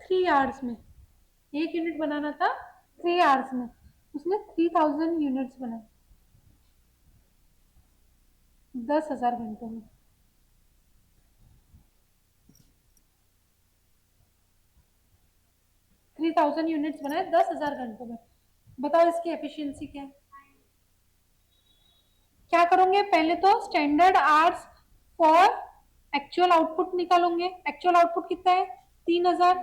3 आवर्स में, एक यूनिट बनाना था 3 आवर्स में, उसने 3,000 यूनिट्स बनाए 10,000 घंटों में। 3,000 यूनिट्स बनाए 10,000 घंटों में। बताओ इसकी एफिशिएंसी क्या है? क्या करोगे, पहले तो standard hours for actual output निकालोगे। एक्चुअल आउटपुट कितना है? 3,000।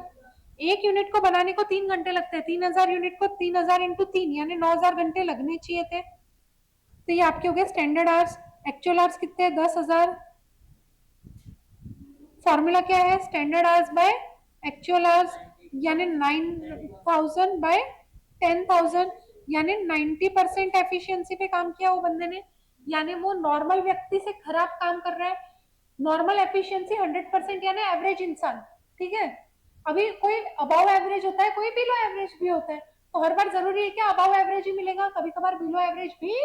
एक यूनिट को बनाने को 3 घंटे लगते हैं, 3,000 यूनिट को 3,000 इंटू 3 यानी 9,000 घंटे लगने चाहिए थे। तो ये आपके हो गए स्टैंडर्ड आवर्स। एक्चुअल आवर्स कितने हैं? 10,000। फॉर्मूला क्या है, standard hours by actual hours, यानी 9,000 बाय 10,000, यानी 90% एफिशिएंसी पे काम किया वो बंदे ने, यानी वो नॉर्मल व्यक्ति से खराब काम कर रहा है। नॉर्मल एफिशिएंसी 100% यानी एवरेज इंसान, ठीक है। अभी कोई अबाव एवरेज होता है, कोई बिलो एवरेज भी होता है, तो हर बार जरूरी है क्या अबाव एवरेज ही मिलेगा? कभी कभार बिलो एवरेज भी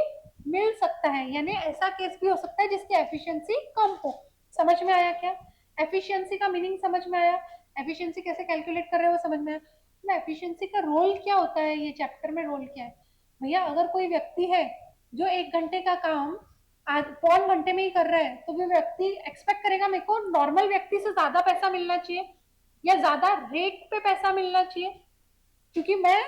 मिल सकता है, यानी ऐसा केस भी हो सकता है जिसकी एफिशिएंसी कम हो। समझ में आया क्या? एफिशिएंसी का मीनिंग समझ में आया? एफिशिएंसी कैसे कैलकुलेट कर रहे हो वो समझ में आया? ना एफिशिएंसी का रोल क्या होता है, ये चैप्टर में रोल क्या है भैया? अगर कोई व्यक्ति है जो 1 घंटे का काम आज 5 घंटे में ही कर रहा है, तो वो व्यक्ति एक्सपेक्ट करेगा मेरे को नॉर्मल व्यक्ति से ज्यादा पैसा मिलना चाहिए या ज्यादा रेट पे पैसा मिलना चाहिए, क्योंकि मैं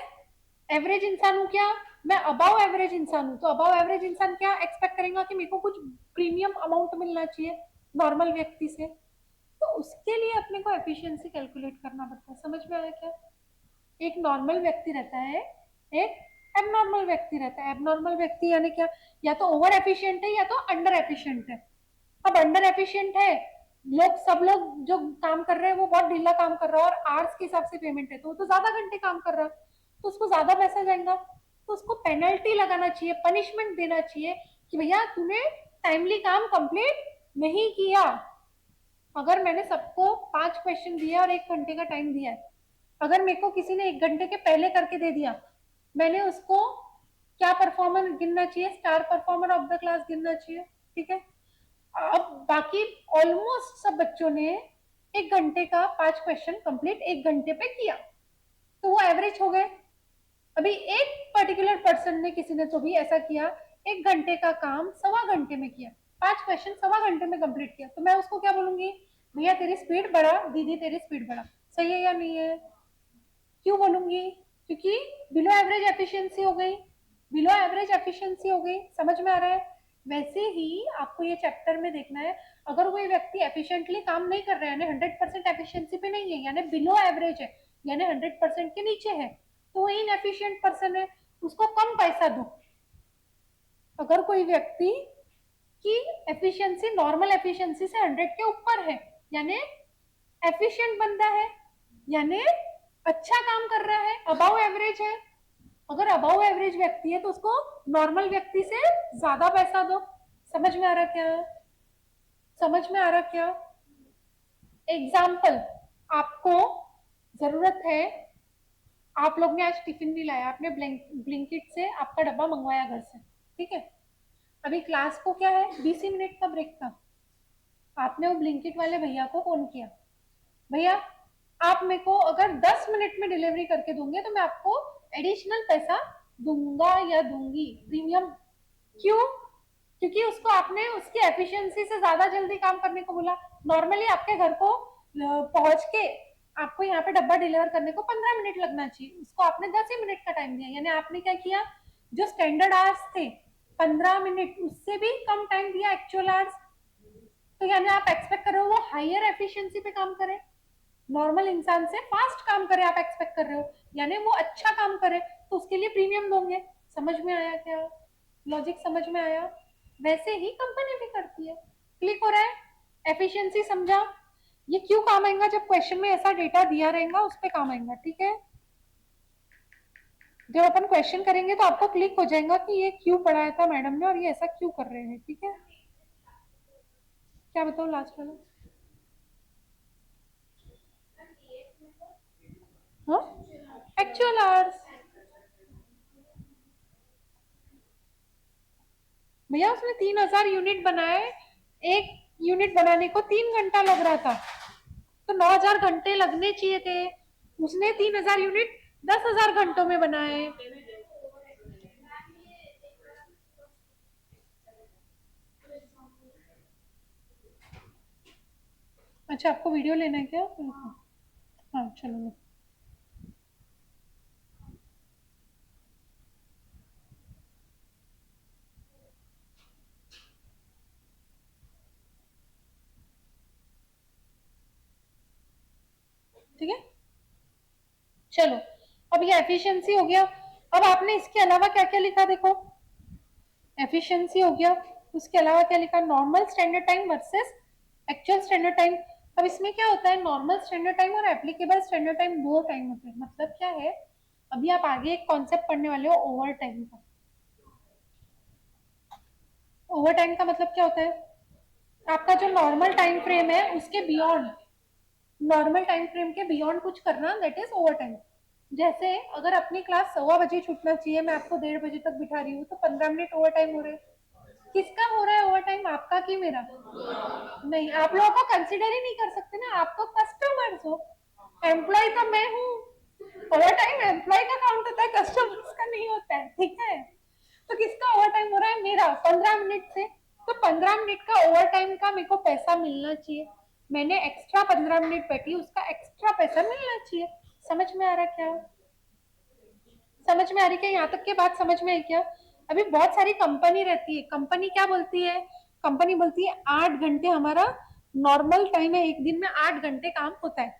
एवरेज इंसान हूँ क्या, मैं अबाव एवरेज इंसान हूँ। तो अबाव एवरेज इंसान क्या एक्सपेक्ट करेगा कि मेरे को कुछ प्रीमियम अमाउंट मिलना चाहिए नॉर्मल व्यक्ति से। तो उसके लिए अपने को एफिशिएंसी कैलकुलेट करना पड़ता है। समझ में आया क्या? एक नॉर्मल व्यक्ति रहता है, एक एबनॉर्मल व्यक्ति रहता है। एबनॉर्मल व्यक्ति यानी क्या, या तो ओवर एफिशिएंट है या तो अंडर एफिशिएंट है। अब अंडर एफिशिएंट है, लोग सब लोग जो काम कर रहे हैं वो बहुत ढीला काम कर रहा है और आवर्स के हिसाब से पेमेंट है, तो वो तो ज्यादा घंटे काम कर रहा है, तो उसको ज्यादा पैसा जाएगा। तो उसको पेनल्टी लगाना चाहिए, पनिशमेंट देना चाहिए कि भैया तूने टाइमली काम कंप्लीट नहीं किया। अगर मैंने सबको 5 क्वेश्चन दिया और 1 घंटे का टाइम दिया है, अगर मेरे को किसी ने 1 घंटे के पहले करके दे दिया, मैंने उसको क्या परफॉर्मर गिनना चाहिए? Star performer of the class गिनना चाहिए, ठीक है। अब बाकी ऑलमोस्ट सब बच्चों ने 1 घंटे का 5 क्वेश्चन कंप्लीट 1 घंटे पे किया, तो वो एवरेज हो गए। अभी एक पर्टिकुलर पर्सन ने, किसी ने तो भी ऐसा किया, 1 घंटे का काम 1.25 घंटे में किया, 5 क्वेश्चन 1.25 घंटे में कंप्लीट किया, तो मैं उसको क्या बोलूंगी? भैया तेरी स्पीड बढ़ा, दीदी तेरी स्पीड बढ़ा। सही है या नहीं है? क्यों बोलूंगी? क्योंकि बिलो एवरेज एफिशिएंसी हो गई, बिलो एवरेज एफिशिएंसी हो गई। समझ में आ रहा है? वैसे ही आपको ये चैप्टर में देखना है, अगर कोई व्यक्ति एफिशिएंटली काम नहीं कर रहा है, यानी 100% एफिशिएंसी पे नहीं है, यानी बिलो एवरेज है, यानी 100% के नीचे है, तो वो इनएफिशिएंट पर्सन है, उसको कम पैसा दो। अगर कोई व्यक्ति की एफिशिएंसी नॉर्मल एफिशिएंसी से 100 के ऊपर है, यानी एफिशिएंट बंदा है यानी अच्छा काम कर रहा है, अबव एवरेज है। अगर अबव एवरेज व्यक्ति है तो उसको नॉर्मल व्यक्ति से ज्यादा पैसा दो। समझ में आ रहा क्या? समझ में आ रहा क्या? एग्जाम्पल, आपको जरूरत है, आप लोग ने आज टिफिन नहीं लाया, आपने ब्लिंकिट से आपका डब्बा मंगवाया घर से, ठीक है। अभी क्लास को क्या है, 20 मिनट का ब्रेक था। आपने वो ब्लिंकिट वाले भैया को फोन किया, भैया आप मेरे को अगर 10 मिनट में डिलीवरी करके दोगे तो मैं आपको एडिशनल पैसा दूंगा या दूंगी, प्रीमियम। क्यों? क्योंकि उसको आपने उसकी एफिशिएंसी से ज्यादा जल्दी काम करने को बोला। नॉर्मली आपके घर को पहुंच के आपको यहाँ पे डब्बा डिलीवर करने को 15 मिनट लगना चाहिए, उसको आपने 10 ही मिनट का टाइम दिया। यानी आपने क्या किया, जो स्टैंडर्ड आवर्स थे 15 मिनट, उससे भी कम टाइम दिया एक्चुअल आवर्स। तो यानी आप एक्सपेक्ट कर रहे हो वो हायर एफिशिएंसी पे काम करे, नॉर्मल इंसान से फास्ट काम करे, आप एक्सपेक्ट कर रहे हो, यानी वो अच्छा काम करे तो उसके लिए प्रीमियम दोगे। समझ में आया क्या? लॉजिक समझ में आया? वैसे ही कंपनी भी करती है। क्लिक हो रहा है? एफिशिएंसी समझा? ये क्यों काम आएगा, जब क्वेश्चन में ऐसा डेटा दिया रहेगा उस पर काम आएगा, ठीक है। जब अपन क्वेश्चन करेंगे तो आपको क्लिक हो जाएगा कि ये क्यों पढ़ाया था मैडम ने और ये ऐसा क्यों कर रहे हैं, ठीक है। क्या बताओ लास्ट वाला? हाँ, एक्चुअल आवर्स। भैया उसने 3,000 यूनिट बनाए, एक यूनिट बनाने को 3 घंटा लग रहा था, तो 9,000 घंटे लगने चाहिए थे। उसने 3,000 यूनिट 10,000 घंटों में बनाए। अच्छा, आपको वीडियो लेना है क्या? हाँ चलो लो। ठीक है, चलो। अब ये एफिशिएंसी हो गया। अब आपने इसके अलावा क्या क्या लिखा देखो, एफिशिएंसी हो गया, उसके अलावा क्या लिखा, normal standard time versus actual standard time. अब इसमें क्या होता है, नॉर्मल स्टैंडर्ड टाइम और एप्लीकेबल स्टैंडर्ड टाइम दो टाइम होते हैं। मतलब क्या है, अभी आप आगे एक कॉन्सेप्ट पढ़ने वाले हो ओवर टाइम का। ओवर टाइम का मतलब क्या होता है, आपका जो नॉर्मल टाइम फ्रेम है उसके बियॉन्ड, नॉर्मल टाइम फ्रेम के बियॉन्ड कुछ करना, दैट इज ओवर टाइम। जैसे अगर अपनी क्लास 1:15 छूटना चाहिए, मैं आपको 1:30 तक बिठा रही हूँ, तो 15 मिनट ओवर टाइम हो रहे हैं। किसका हो रहा है ओवर टाइम, आपका कि मेरा? नहीं, आप लोगों को कंसिडर ही नहीं कर सकते ना, आप तो कस्टमर्स हो, एम्प्लॉय तो मैं हूँ। ओवर टाइम एम्प्लॉय का काउंट होता है, कस्टमर्स का नहीं होता है, ठीक है। तो किसका ओवर टाइम हो रहा है, मेरा, 15 मिनट से। तो 15 मिनट का ओवर टाइम का मेरे को पैसा मिलना चाहिए। मैंने एक्स्ट्रा 15 मिनट बैठी, उसका एक्स्ट्रा पैसा मिलना चाहिए। समझ में आ रहा क्या? समझ में आ रही क्या? यहाँ तक की बात समझ में है क्या? अभी बहुत सारी कंपनी रहती है, कंपनी क्या बोलती है, कंपनी बोलती है 8 घंटे हमारा नॉर्मल टाइम है, एक दिन में 8 घंटे काम होता है।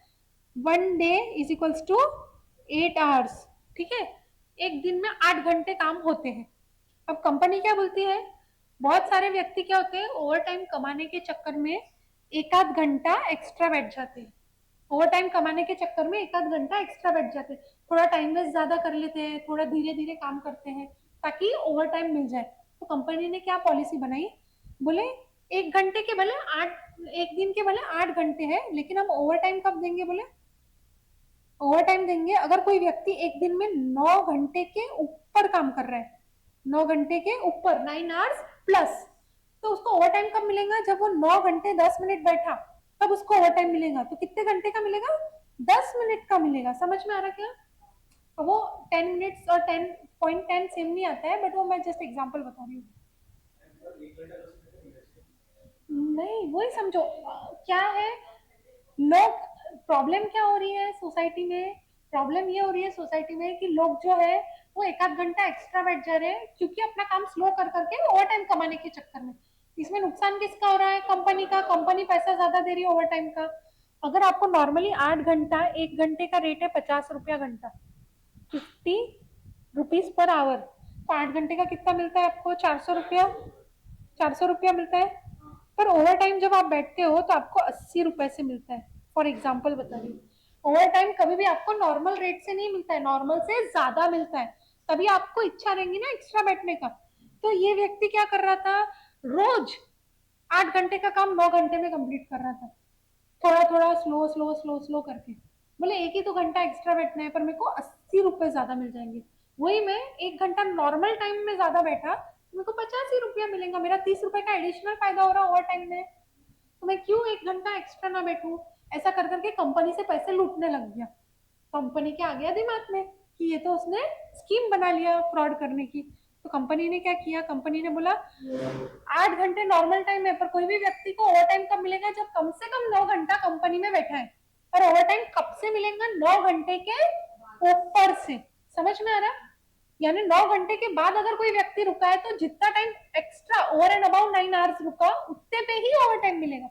1 day is equals to 8 hours, ठीक है। एक दिन में 8 घंटे काम होते हैं। अब कंपनी क्या बोलती है, बहुत सारे व्यक्ति क्या होते हैं, ओवर टाइम कमाने के चक्कर में एक आध घंटा एक्स्ट्रा बैठ जाते हैं। ओवर टाइम कमाने के चक्कर में एक आध घंटा एक्स्ट्रा बैठ जाते हैं, थोड़ा टाइम वेस्ट ज्यादा कर लेते हैं, थोड़ा धीरे धीरे काम करते हैं ताकि ओवर टाइम मिल जाए। तो कंपनी ने क्या पॉलिसी बनाई, बोले 1 घंटे के भले 8, एक दिन के भले 8 घंटे हैं, लेकिन हम ओवर टाइम कब देंगे, बोले ओवर टाइम देंगे अगर कोई व्यक्ति एक दिन में 9 घंटे के ऊपर काम कर रहा है, 9 घंटे के ऊपर, 9 आवर्स प्लस। तो उसको ओवर टाइम कब मिलेगा, जब वो 9 घंटे 10 मिनट बैठा, तब उसको ओवर टाइम मिलेगा। तो कितने घंटे का मिलेगा, 10 मिनट का मिलेगा। समझ में आ रहा क्या? तो वो 10 मिनट्स और 10.10 सेम नहीं आता है, बट वो मैं जस्ट एग्जाम्पल बता रही हूँ। नहीं, वही समझो क्या है, लोग, प्रॉब्लम क्या हो रही है सोसाइटी में, प्रॉब्लम ये हो रही है सोसाइटी में कि लोग जो है वो एक आध घंटा एक्स्ट्रा बैठ जा रहे हैं, क्योंकि अपना काम स्लो कर करके ओवर टाइम कमाने के चक्कर में। इसमें नुकसान किसका हो रहा है, कंपनी का। कंपनी पैसा ज्यादा दे रही है ओवर टाइम का। अगर आपको नॉर्मली 8 घंटा, 1 घंटे का रेट है 50 रुपया घंटा, 50 रुपीज पर आवर, तो 8 घंटे का कितना मिलता है आपको, 400 रुपया, 400 रुपया मिलता है। पर ओवर टाइम जब आप बैठते हो तो आपको 80 रुपए से मिलता है, फॉर एग्जाम्पल बता रही हूँ, ओवर टाइम कभी भी आपको नॉर्मल रेट से नहीं मिलता है, नॉर्मल से ज्यादा मिलता है, तभी आपको इच्छा रहेंगी ना एक्स्ट्रा बैठने का। तो ये व्यक्ति क्या कर रहा था, रोज 8 घंटे का काम 9 घंटे में कंप्लीट कर रहा था, थोड़ा थोड़ा स्लो स्लो स्लो स्लो करके। बोले एक ही तो घंटा एक्स्ट्रा बैठना है पर मेरे को 80 रुपए ज्यादा मिल जाएंगे। वही मैं 1 घंटा नॉर्मल टाइम में ज्यादा बैठा, मेरे को 85 रुपया मिलेगा, मेरा 30 रुपए का एडिशनल फायदा हो रहा ओवर टाइम में, तो मैं क्यों 1 घंटा एक्स्ट्रा ना बैठूं। ऐसा कर करके कंपनी से पैसे लूटने लग गया। कंपनी के आ गया दिमाग में कि ये तो उसने स्कीम बना लिया फ्रॉड करने की। तो कंपनी ने क्या किया, कंपनी ने बोला 8 घंटे नॉर्मल टाइम है, पर कोई भी व्यक्ति को ओवर टाइम कब मिलेगा, जब कम से कम 9 घंटा कंपनी में बैठा है। और ओवर टाइम कब से मिलेगा, 9 घंटे के ऊपर से। समझ में आ रहा, यानी 9 घंटे के बाद अगर कोई व्यक्ति रुका है तो जितना time extra over and about 9 hours रुका उतने पे ही ओवर टाइम मिलेगा।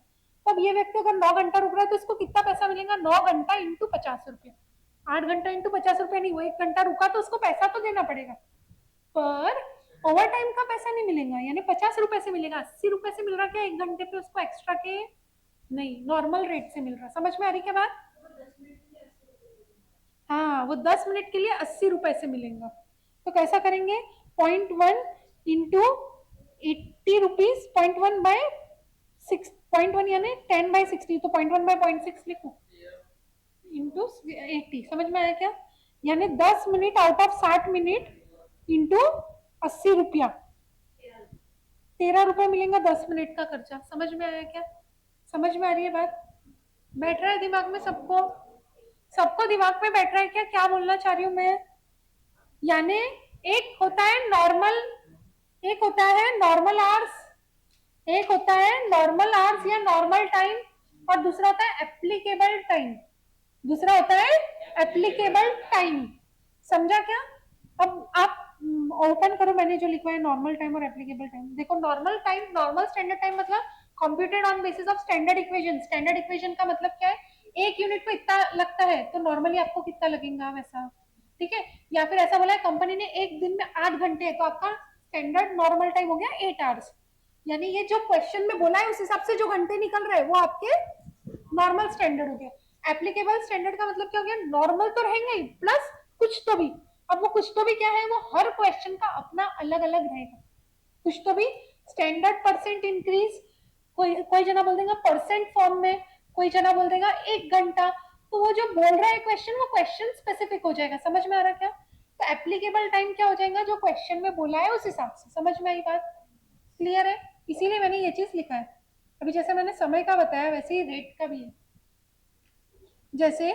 तो अब ये व्यक्ति अगर 9 घंटा रुक रहा है तो इसको कितना पैसा मिलेगा, 9 घंटा इंटू 50 रुपये। 8 घंटा इंटू 50 रुपये नहीं, वो 1 घंटा रुका तो उसको पैसा तो देना पड़ेगा, पर ओवर टाइम का पैसा नहीं मिलेगा, यानी 50 रुपए से मिलेगा। 80 रुपए से मिल रहा क्या 1 घंटे पे उसको एक्स्ट्रा के, नहीं, नॉर्मल रेट से मिल रहा। समझ में आ रही क्या बात, हाँ, वो 10 मिनट के लिए 80 रुपए से मिलेगा। तो कैसा करेंगे, 0.1 इंटू 80 रुपीज, 0.1 बाय 6, 0.1 यानी 10/60, तो 0.1/0.6 लिखो इंटू 80। समझ में आया क्या, यानी 10 minute out of 60 minute into 80 रुपया, 13 रुपए मिलेगा 10 मिनट का खर्चा। समझ में आया क्या, समझ में आ रही है बात, बैठ रहा है दिमाग में सबको, सबको दिमाग में बैठ रहा है क्या, क्या बोलना चाह रही हूँ मैं। यानी एक होता है नॉर्मल, एक होता है नॉर्मल आवर्स, एक होता है नॉर्मल आवर्स या नॉर्मल टाइम, और दूसरा होता है एप्लीकेबल टाइम, दूसरा होता है एप्लीकेबल टाइम। समझा क्या, अब आप ओपन करो, मैंने जो लिखा है नॉर्मल टाइम और एप्लीकेबल टाइम। देखो normal time, normal standard time मतलब computed on basis of standard equation. Standard equation का मतलब क्या है, एक यूनिट को इतना लगता है तो नॉर्मली आपको कितना लगेगा वैसा, ठीक है। या फिर ऐसा बोला है कंपनी ने एक दिन में 8 घंटे है, तो आपका स्टैंडर्ड नॉर्मल टाइम हो गया 8 आवर्स, यानी ये जो क्वेश्चन में बोला है उस हिसाब से जो घंटे निकल रहे हैं वो आपके नॉर्मल स्टैंडर्ड हो गया। एप्लीकेबल स्टैंडर्ड का मतलब क्या हो गया, नॉर्मल तो रहेंगे ही प्लस कुछ तो भी। अब वो कुछ तो भी क्या है, वो हर क्वेश्चन का अपना अलग अलग रहेगा। कुछ तो भी स्टैंडर्ड परसेंट इंक्रीज, कोई कोई जना बोल देगा परसेंट फॉर्म में, कोई जना बोल देगा 1 घंटा, तो वो जो बोल रहा है क्वेश्चन वो क्वेश्चन स्पेसिफिक हो जाएगा। समझ में आ रहा क्या, तो एप्लीकेबल टाइम क्या हो जाएगा, जो क्वेश्चन में बोला है उस हिसाब से। समझ में आई बात, क्लियर है, इसीलिए मैंने ये चीज लिखा है। अभी जैसे मैंने समय का बताया वैसे ही रेट का भी है। जैसे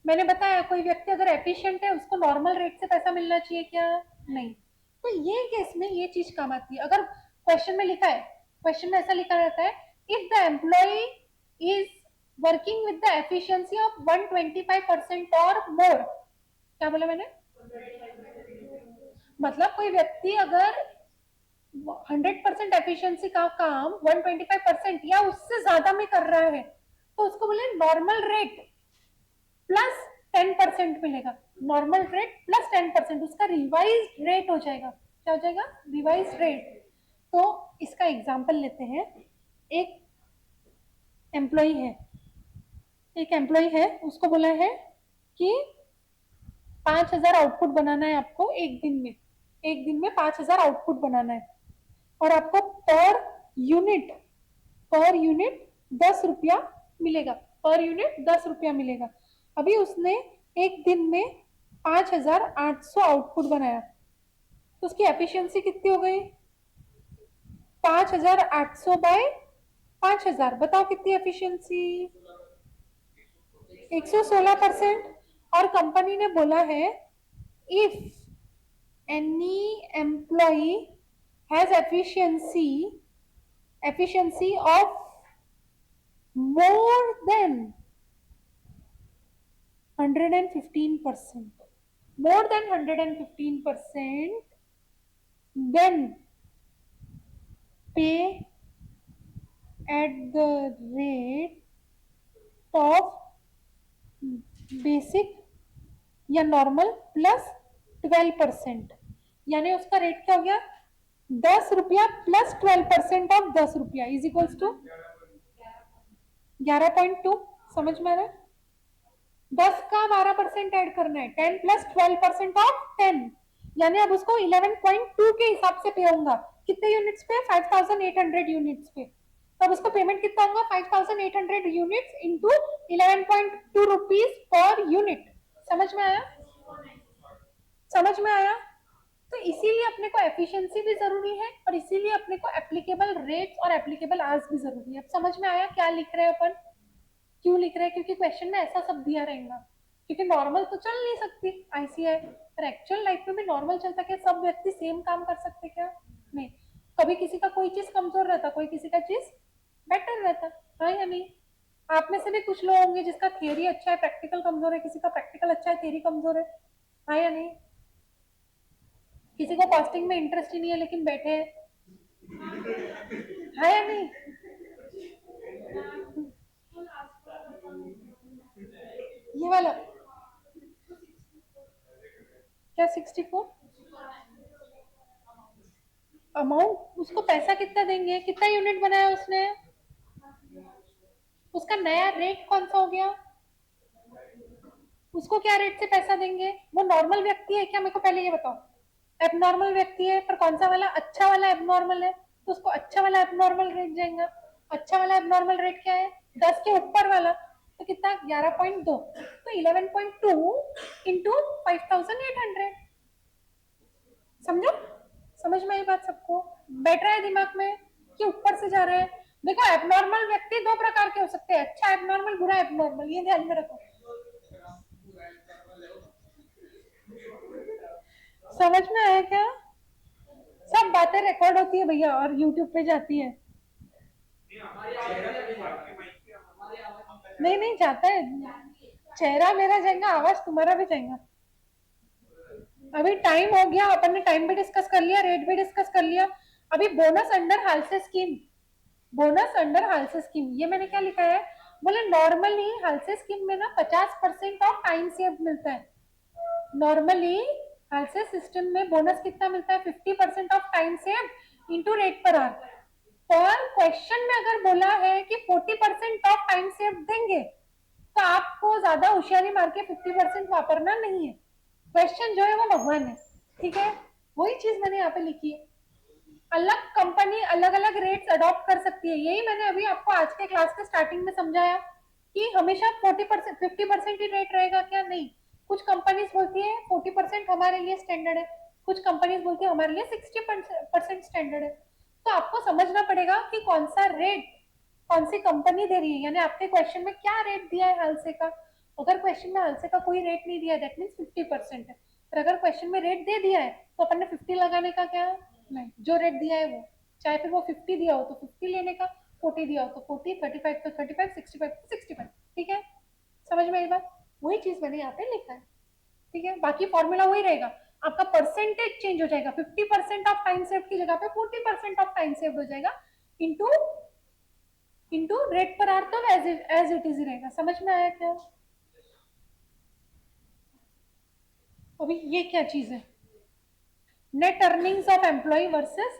मैंने बताया कोई व्यक्ति अगर एफिशिएंट है उसको नॉर्मल रेट से पैसा मिलना चाहिए क्या, नहीं। तो ये केस में ये चीज काम आती है। अगर क्वेश्चन में लिखा है, क्वेश्चन में ऐसा लिखा रहता है, if the employ is working with the efficiency of 125% और मोर, क्या बोला मैंने, मतलब कोई व्यक्ति अगर 100% एफिशिएंसी का काम 125% या उससे ज्यादा में कर रहा है तो उसको बोले नॉर्मल रेट प्लस 10% मिलेगा। नॉर्मल रेट प्लस 10% उसका रिवाइज रेट हो जाएगा। क्या हो जाएगा, रिवाइज रेट। तो इसका एग्जाम्पल लेते हैं। एक एम्प्लॉय है, एक एम्प्लॉय है, उसको बोला है कि 5,000 आउटपुट बनाना है आपको एक दिन में, एक दिन में 5,000 आउटपुट बनाना है, और आपको पर यूनिट 10 रुपया मिलेगा, पर यूनिट 10 रुपया मिलेगा। अभी उसने एक दिन में 5,800 आउटपुट बनाया, तो उसकी एफिशिएंसी कितनी हो गई, 5,800 बाय 5,000, बताओ कितनी एफिशिएंसी, 116%। और कंपनी ने बोला है if any employ has efficiency of more than 115%, more than 115%, then pay at the rate of basic या नॉर्मल प्लस 12%, यानी उसका रेट क्या हो गया, 10 रुपया प्लस 12% ऑफ 10 रुपया इज इक्वल्स टू 11.2। समझ में आ रहा है? 10 का 12% ऐड करना है, 10 प्लस 12% ऑफ 10, यानी अब उसको 11.2 के हिसाब से पे होगा। कितने यूनिट्स पे? 5800 यूनिट्स पे। तब उसको पेमेंट कितना होगा? 5800 units into 11.2 rupees per unit. समझ में आया? समझ में आया? तो इसीलिए अपने को एफिशिएंसी भी जरूरी है और इसीलिए अपने को एप्लीकेबल रेट्स और एप्लीकेबल आवर्स भी जरूरी है। अब समझ में आया क्या लिख रहे हैं अपन, क्यों लिख रहे हैं? क्योंकि क्वेश्चन में ऐसा सब दिया रहेगा। क्योंकि नॉर्मल तो चल नहीं सकती आईसीआई, पर एक्चुअल लाइफ में भी नॉर्मल चलता क्या? सब व्यक्ति सेम काम कर सकते क्या? नहीं। कभी किसी का कोई चीज कमजोर रहता, कोई किसी का चीज बेटर रहता, हाँ या नहीं? आप में से भी कुछ लोग होंगे जिसका थियरी अच्छा है, प्रैक्टिकल कमजोर है, किसी का प्रैक्टिकल अच्छा है, थियरी कमजोर है, हाँ या नहीं? किसी को कॉस्टिंग में इंटरेस्ट ही नहीं है लेकिन बैठे हैं, हाँ या नहीं? ये वाला क्या 64 अमाउंट, उसको पैसा कितना देंगे? कितना यूनिट बनाया उसने? उसका नया रेट कौन सा हो गया? उसको क्या रेट से पैसा देंगे? वो नॉर्मल व्यक्ति है क्या? मेरे को पहले ये बताओ। एबनॉर्मल व्यक्ति है, पर कौन सा वाला? अच्छा वाला एबनॉर्मल है, तो उसको अच्छा वाला एबनॉर्मल रेट जाएगा। अच्छा वाला एबनॉर्मल रेट क्या है? 10 के ऊपर वाला, तो कितना? 11.2, तो 11.2 इंटू 5800। समझो? समझ में आई बात सबको? बैठ रहा है दिमाग में कि ऊपर से जा रहा है? देखो, एबनॉर्मल व्यक्ति दो प्रकार के हो सकते हैं, अच्छा एबनॉर्मल, बुरा एबनॉर्मल, ये ध्यान में रखो। समझ में आया क्या? सब बातें रिकॉर्ड होती है भैया और यूट्यूब पे जाती है। नहीं नहीं जाता है, चेहरा मेरा जाएगा, आवाज तुम्हारा भी जाएगा। अभी टाइम हो गया, अपन ने टाइम भी डिस्कस कर लिया, रेट भी डिस्कस कर लिया। अभी bonus under Halsey scheme, bonus under Halsey scheme, ये मैंने क्या लिखा है? बोले नॉर्मली हालसे स्कीम में ना 50% ऑफ टाइम सेव मिलता है। नॉर्मली हालसे सिस्टम में बोनस कितना मिलता है? 50% of time save into rate per our. पर क्वेश्चन में अगर बोला है कि 40% ऑफ टाइम सेव देंगे, तो आपको ज्यादा होशियारी मार के 50% वापरना नहीं है। क्वेश्चन जो है वो भगवान है, ठीक है? वही चीज मैंने यहाँ पे लिखी है। अलग कंपनी अलग अलग रेट्स अडॉप्ट कर सकती है, यही मैंने अभी आपको आज के क्लास के स्टार्टिंग में समझाया कि हमेशा 40% 50% ही रेट रहेगा क्या? नहीं। कुछ कंपनीज बोलती है 40% हमारे लिए स्टैंडर्ड है, कुछ कंपनीज बोलती है हमारे लिए 60% स्टैंडर्ड है। तो आपको समझना पड़ेगा कि कौन सा रेट कौन सी कंपनी दे रही है, यानी आपके क्वेश्चन में क्या रेट दिया है हालसे का। अगर क्वेश्चन में हालसे का कोई रेट नहीं दिया है, दैट मीन्स 50% है। पर अगर क्वेश्चन में रेट दे दिया है, तो अपन ने 50 लगाने का क्या? नहीं, जो रेट दिया है वो, चाहे फिर वो 50 दिया हो तो 50 लेने का, 40 दिया हो तो 40, 35 तो 35, 65 तो 65। ठीक है? समझ में आई बात? वही चीज मैंने यहाँ पे लिखा है, ठीक है? बाकी फॉर्मूला वही रहेगा, आपका परसेंटेज चेंज हो जाएगा, 50% ऑफ टाइम सेव की जगह पे 40% ऑफ टाइम सेव हो जाएगा, इंटू इंटू रेट पर आर, तो एज इट इज ही रहेगा। समझ में आया क्या? अभी ये क्या चीज है? Net earnings of employ versus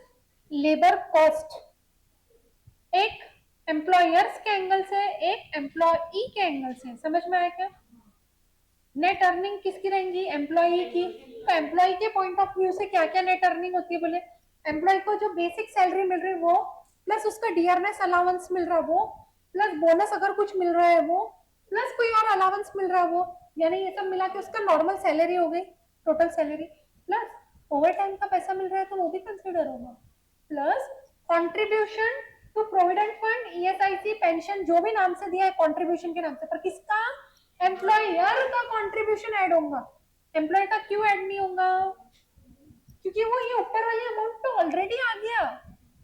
labour cost, एक एम्प्लॉयर्स के एंगल से, एक एम्प्लॉई के एंगल से। समझ में आया क्या? नेट अर्निंग किसकी रहेंगी? एम्प्लॉई की। तो एम्प्लॉई के पॉइंट ऑफ व्यू से क्या क्या नेट अर्निंग होती है? बोले एम्प्लॉय को जो बेसिक सैलरी मिल रही है वो, प्लस उसका डियरनेस अलाउंस मिल रहा है वो, प्लस बोनस अगर कुछ मिल रहा है वो, प्लस कोई और अलाउंस मिल रहा है वो, यानी ये सब मिला के उसका नॉर्मल सैलरी हो गई, total salary. Plus over time का पैसा मिल रहा है तो वो भी कंसिडर होगा, plus contribution to provident fund, ESIC, pension, जो भी नाम से दिया है कॉन्ट्रीब्यूशन के नाम से, पर किसका? एम्प्लॉयर का कंट्रीब्यूशन ऐड होगा। एम्प्लॉय का क्यों ऐड नहीं होगा? क्योंकि वो ये ऊपर वाली अमाउंट तो ऑलरेडी आ गया।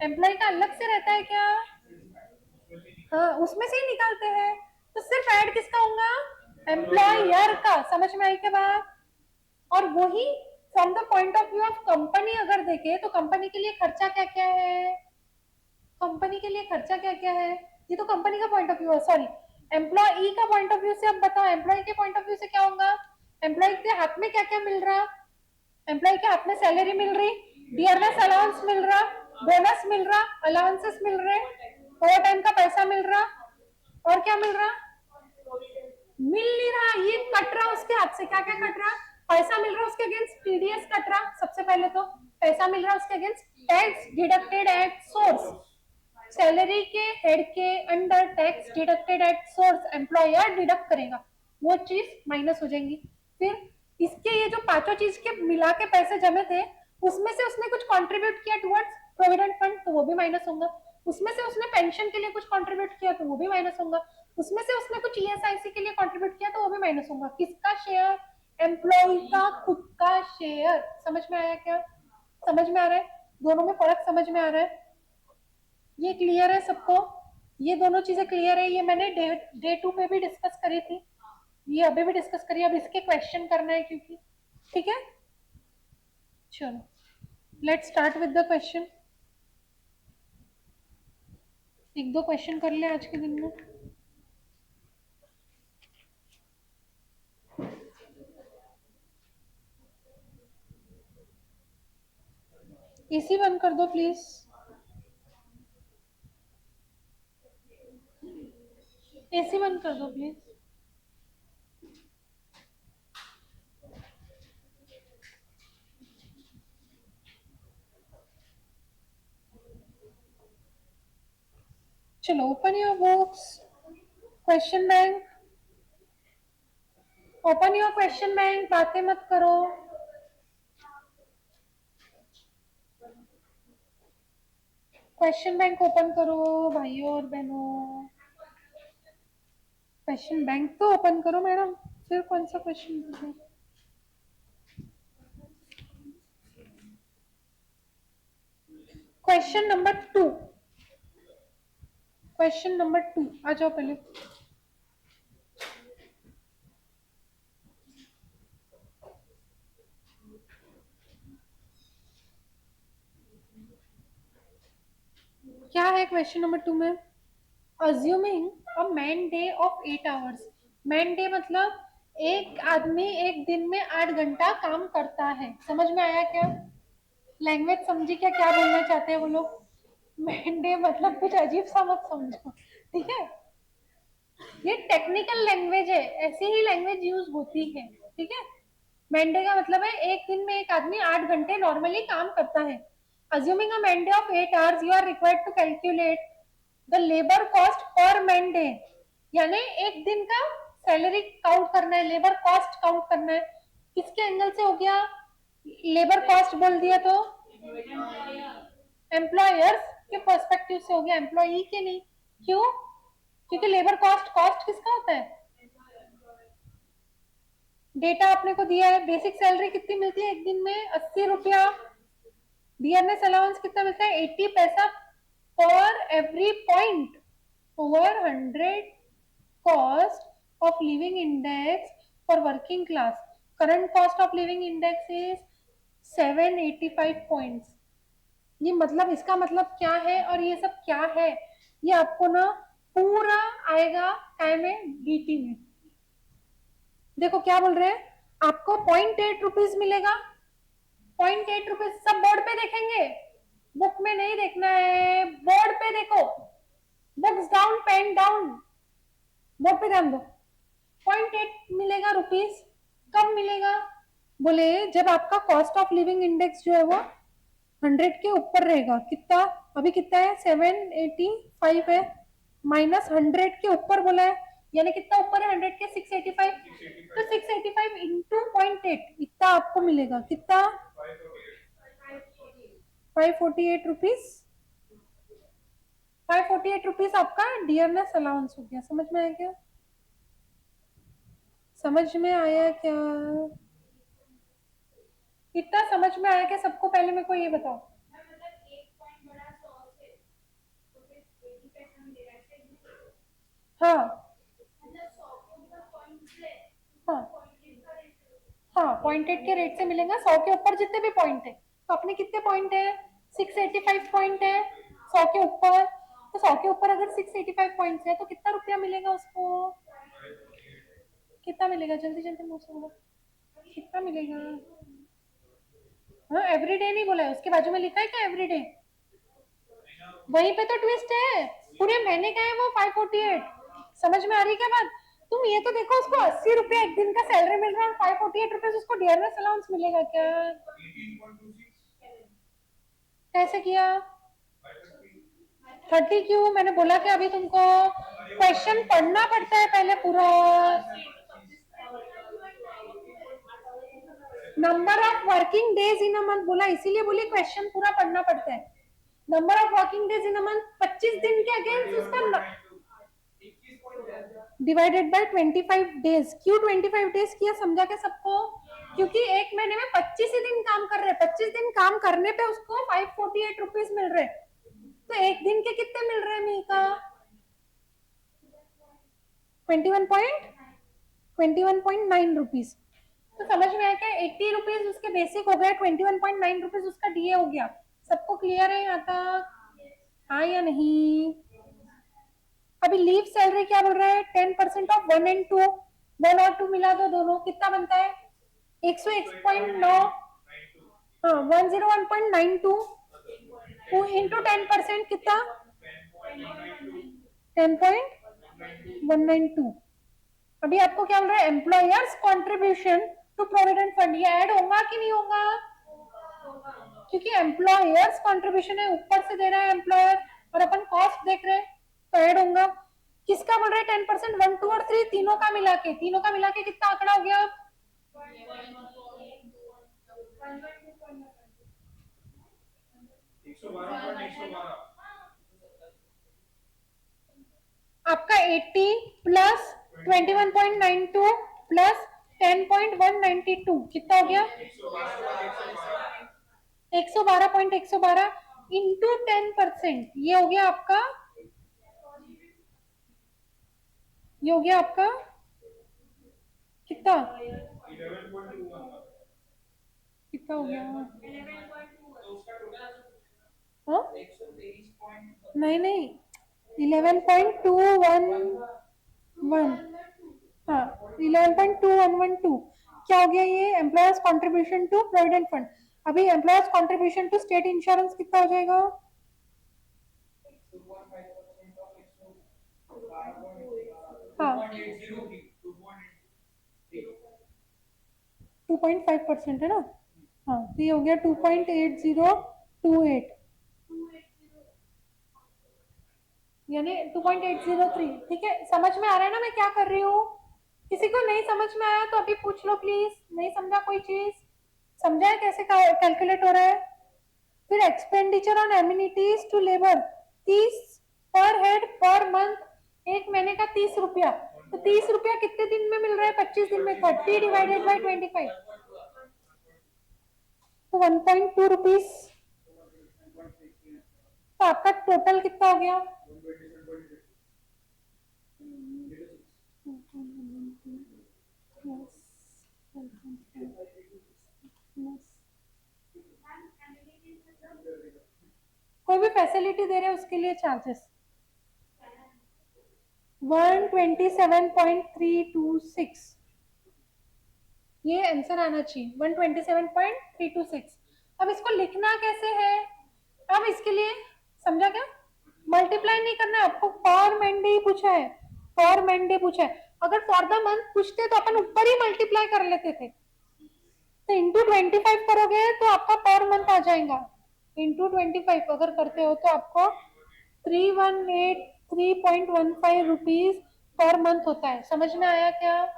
एम्प्लॉय का अलग से रहता है क्या? हाँ, उसमें से ही निकालते हैं। तो सिर्फ ऐड किसका होगा? एम्प्लॉयर का। समझ में आई क्या बात? और वही from the point of view of company अगर देखे तो कंपनी के लिए खर्चा क्या क्या है? कंपनी के लिए खर्चा क्या क्या है? ये तो कंपनी का पॉइंट ऑफ व्यू है, सॉरी। एम्प्लॉई का पॉइंट ऑफ व्यू से अब बताओ, एम्प्लॉय के पॉइंट ऑफ व्यू से क्या होगा? एम्प्लॉय के हाथ में क्या क्या मिल रहा? एम्प्लॉय के हाथ में सैलरी मिल रही, डियरनेस अलाउंस मिल रहा, बोनस मिल रहा, अलाउंसेस मिल रहे, ओवर टाइम का पैसा मिल रहा, और क्या मिल रहा? मिल नहीं रहा, ये कट रहा उसके हाथ से, क्या क्या कट रहा, पैसा मिल रहा उसके अगेंस्ट टीडीएस कट रहा, सबसे पहले तो पैसा मिल रहा उसके against tax deducted at source, salary के हेड के under tax deducted at source employer deduct करेगा, वो चीज माइनस हो जाएंगी। फिर इसके ये जो पांचों चीज के मिला के पैसे जमे थे, उसमें से उसने कुछ कंट्रीब्यूट किया टुवर्ड्स प्रोविडेंट फंड, तो वो भी माइनस होगा। उसमें से उसने पेंशन के लिए कुछ कंट्रीब्यूट किया, तो वो भी माइनस होगा। उसमें से उसने कुछ ईएसआईसी के लिए कंट्रीब्यूट किया, तो वो भी माइनस होगा। किसका शेयर? एम्प्लॉय का खुद का शेयर। समझ में आया क्या? समझ में आ रहा है? दोनों में फर्क समझ में आ रहा है? ये क्लियर है सबको? ये दोनों चीजें क्लियर है? ये मैंने डे 2 पे भी डिस्कस करी थी, ये अभी भी डिस्कस करिए, अब इसके क्वेश्चन करना है क्योंकि, ठीक है? चलो let's start with the question. एक दो क्वेश्चन कर ले आज के दिन में। एसी बंद कर दो प्लीज, एसी बंद कर दो प्लीज। चलो open your books, question bank, open your question bank, बातें मत करो। क्वेश्चन बैंक ओपन करो भाइयों और बहनों, क्वेश्चन बैंक तो ओपन करो मैडम, फिर कौन सा question? Question number 2, question number 2 आ जाओ पहले। क्या है क्वेश्चन नंबर 2 में? Assuming a man day of 8 hours, man day मतलब एक आदमी एक दिन में 8 घंटा काम करता है। समझ में आया क्या? लैंग्वेज समझी क्या, क्या बोलना चाहते हैं वो लोग? मैन डे मतलब कुछ अजीब सा मत समझो, ठीक है? ये टेक्निकल लैंग्वेज है, ऐसी ही लैंग्वेज यूज होती है, ठीक है? मैंडे का मतलब है एक दिन में एक आदमी 8 घंटे नॉर्मली काम करता है। Assuming a manday of 8 hours you are required to calculate the labour cost per manday, यानी एक दिन का सैलरी काउंट करना है, लेबर कॉस्ट काउंट करना है। किसके एंगल से हो गया? लेबर कॉस्ट बोल दिया तो एम्प्लॉयर्स के पर्सपेक्टिव से हो गया, एम्प्लॉई के नहीं। क्यों? क्योंकि लेबर कॉस्ट, कॉस्ट किसका होता है? डेटा आपने को दिया है, बेसिक सैलरी कितनी मिलती है एक दिन में? 80 रुपया। डीएनएस अलाउंस कितना मिलता है? 80 पैसा पर every point over 100 cost of living index for working class. Current cost of living index is 785 points. ये मतलब, इसका मतलब क्या है और ये सब क्या है, ये आपको ना पूरा आएगा टाइम में डीटी में। देखो क्या बोल रहे हैं, आपको 0.8 रुपीज मिलेगा। 0.8 रुपीज सब बोर्ड पे देखेंगे, बुक में नहीं देखना है, बोर्ड पे देखो। Books down, pen down, board पे ध्यान दो। 0.8 मिलेगा रुपीज। कब मिलेगा? बोले जब आपका कॉस्ट ऑफ लिविंग इंडेक्स जो है वो 100 के ऊपर रहेगा। कितना? अभी कितना है? 785 है, माइनस 100 के ऊपर बोला है, यानी कितना ऊपर है 100 के? 685। तो 685 इंटू 0.8 इतना आपको मिलेगा। कितना? 548 रुपीज। 548 रुपीज आपका डियरनेस अलाउंस हो गया। समझ में आया क्या? समझ में आया क्या? इतना समझ में आया क्या सबको? पहले मेरे को ये बताओ। हाँ हाँ हाँ, 0.8 के रेट से मिलेगा। 100 के ऊपर जितने भी पॉइंट है, तो अपने कितने पॉइंट है? 685 पॉइंट है 100 के ऊपर। तो 100 के ऊपर अगर 685 पॉइंट है तो कितना रुपया मिलेगा उसको? कितना मिलेगा? जल्दी जल्दी मुझे बोलो, कितना मिलेगा? हाँ, एवरीडे नहीं बोला है, उसके बाजू में लिखा है क्या एवरीडे? वहीं पे तो ट्विस्ट है, पूरे महीने का है वो 548। समझ में आ रही है क्या बात? तुम ये तो देखो, उसको 80 रुपए एक दिन का सैलरी मिल रहा है और 548 रुपीज उसको डियरनेस अलाउंस मिलेगा क्या? कैसे किया? 30 क्यों? मैंने बोला कि अभी तुमको क्वेश्चन पढ़ना पड़ता है पहले पूरा। Number of working days in a month बोला, इसीलिए बोली क्वेश्चन पूरा पढ़ना पड़ता है। Number of working days in a month 25 दिन के अगेंस्ट उसका डिवाइडेड बाय 25 डेज। क्यों 25 डेज किया समझा के सबको? क्योंकि एक महीने में 25 ही दिन काम कर रहे हैं, 25 दिन काम करने पे उसको 548 रुपीज मिल रहे, तो एक दिन के कितने मिल रहे हैं मीका? 21.9 रुपीज। तो समझ में आया क्या? 80 रुपीज उसके बेसिक हो गए, 21.9 रुपीज उसका डीए हो गया। सबको क्लियर है यहाँ तक? हाँ या नहीं? अभी लीव सैलरी क्या बोल रहा है? 10% ऑफ 1 एंड 2, 1 और 2 मिला दो दोनों, कितना बनता है? 101.9। हाँ, 101.92 इंटू 10% कितना? 10.192। अभी आपको क्या बोल रहा है? Employers contribution to provident fund, ये ऐड होगा कि नहीं होगा? क्योंकि एम्प्लॉयर्स कॉन्ट्रीब्यूशन है, ऊपर से दे रहा है एम्प्लॉयर और अपन कॉस्ट देख रहे हैं, तो ऐड होगा। किसका बोल रहे हैं? 10%, 1, 2 और 3 तीनों का मिला के, तीनों का मिला के कितना आंकड़ा हो गया? आपका 80 प्लस 21.92 प्लस 10.192 कितना हो गया? 112.112 इंटू 10%, ये हो गया आपका, ये हो गया आपका कितना? कितना हो गया? हाँ? नहीं नहीं, 11.211, हाँ 11.2112। क्या हो गया ये? Employers contribution to provident fund. अभी employers contribution to state insurance कितना हो जाएगा? हाँ 2.5% है ना? हाँ, तो ये हो गया 2.8028, यानी 2.803। ठीक है, समझ में आ रहा है ना मैं क्या कर रही हूँ? किसी को नहीं समझ में आया तो अभी पूछ लो प्लीज। नहीं समझा कोई चीज? समझा है कैसे कैलकुलेट हो रहा है? फिर expenditure on amenities to labour 30 per head per month, एक महीने का 30 रुपया। तो 30 रुपया कितने दिन में मिल रहा है? 25 दिन में। 30 डिवाइडेड बाई 25, तो 1.2 रुपीज। तो आपका टोटल कितना हो गया? कोई भी फैसिलिटी दे रहे हैं उसके लिए चार्जेस 127.326, ये आंसर आना चाहिए 127.326। अब इसको लिखना कैसे है? अब इसके लिए समझा क्या? मल्टीप्लाई नहीं करना है आपको, पर मंडे ही पूछा है, पर मंडे पूछा है। अगर फॉर द मंथ पूछते तो अपन ऊपर ही मल्टीप्लाई कर लेते थे, तो इंटू 25 करोगे तो आपका पर मंथ आ जाएगा। इंटू 25 अगर करते हो तो आपको 3183.15 रुपीज पर मंथ होता है। समझ में आया क्या?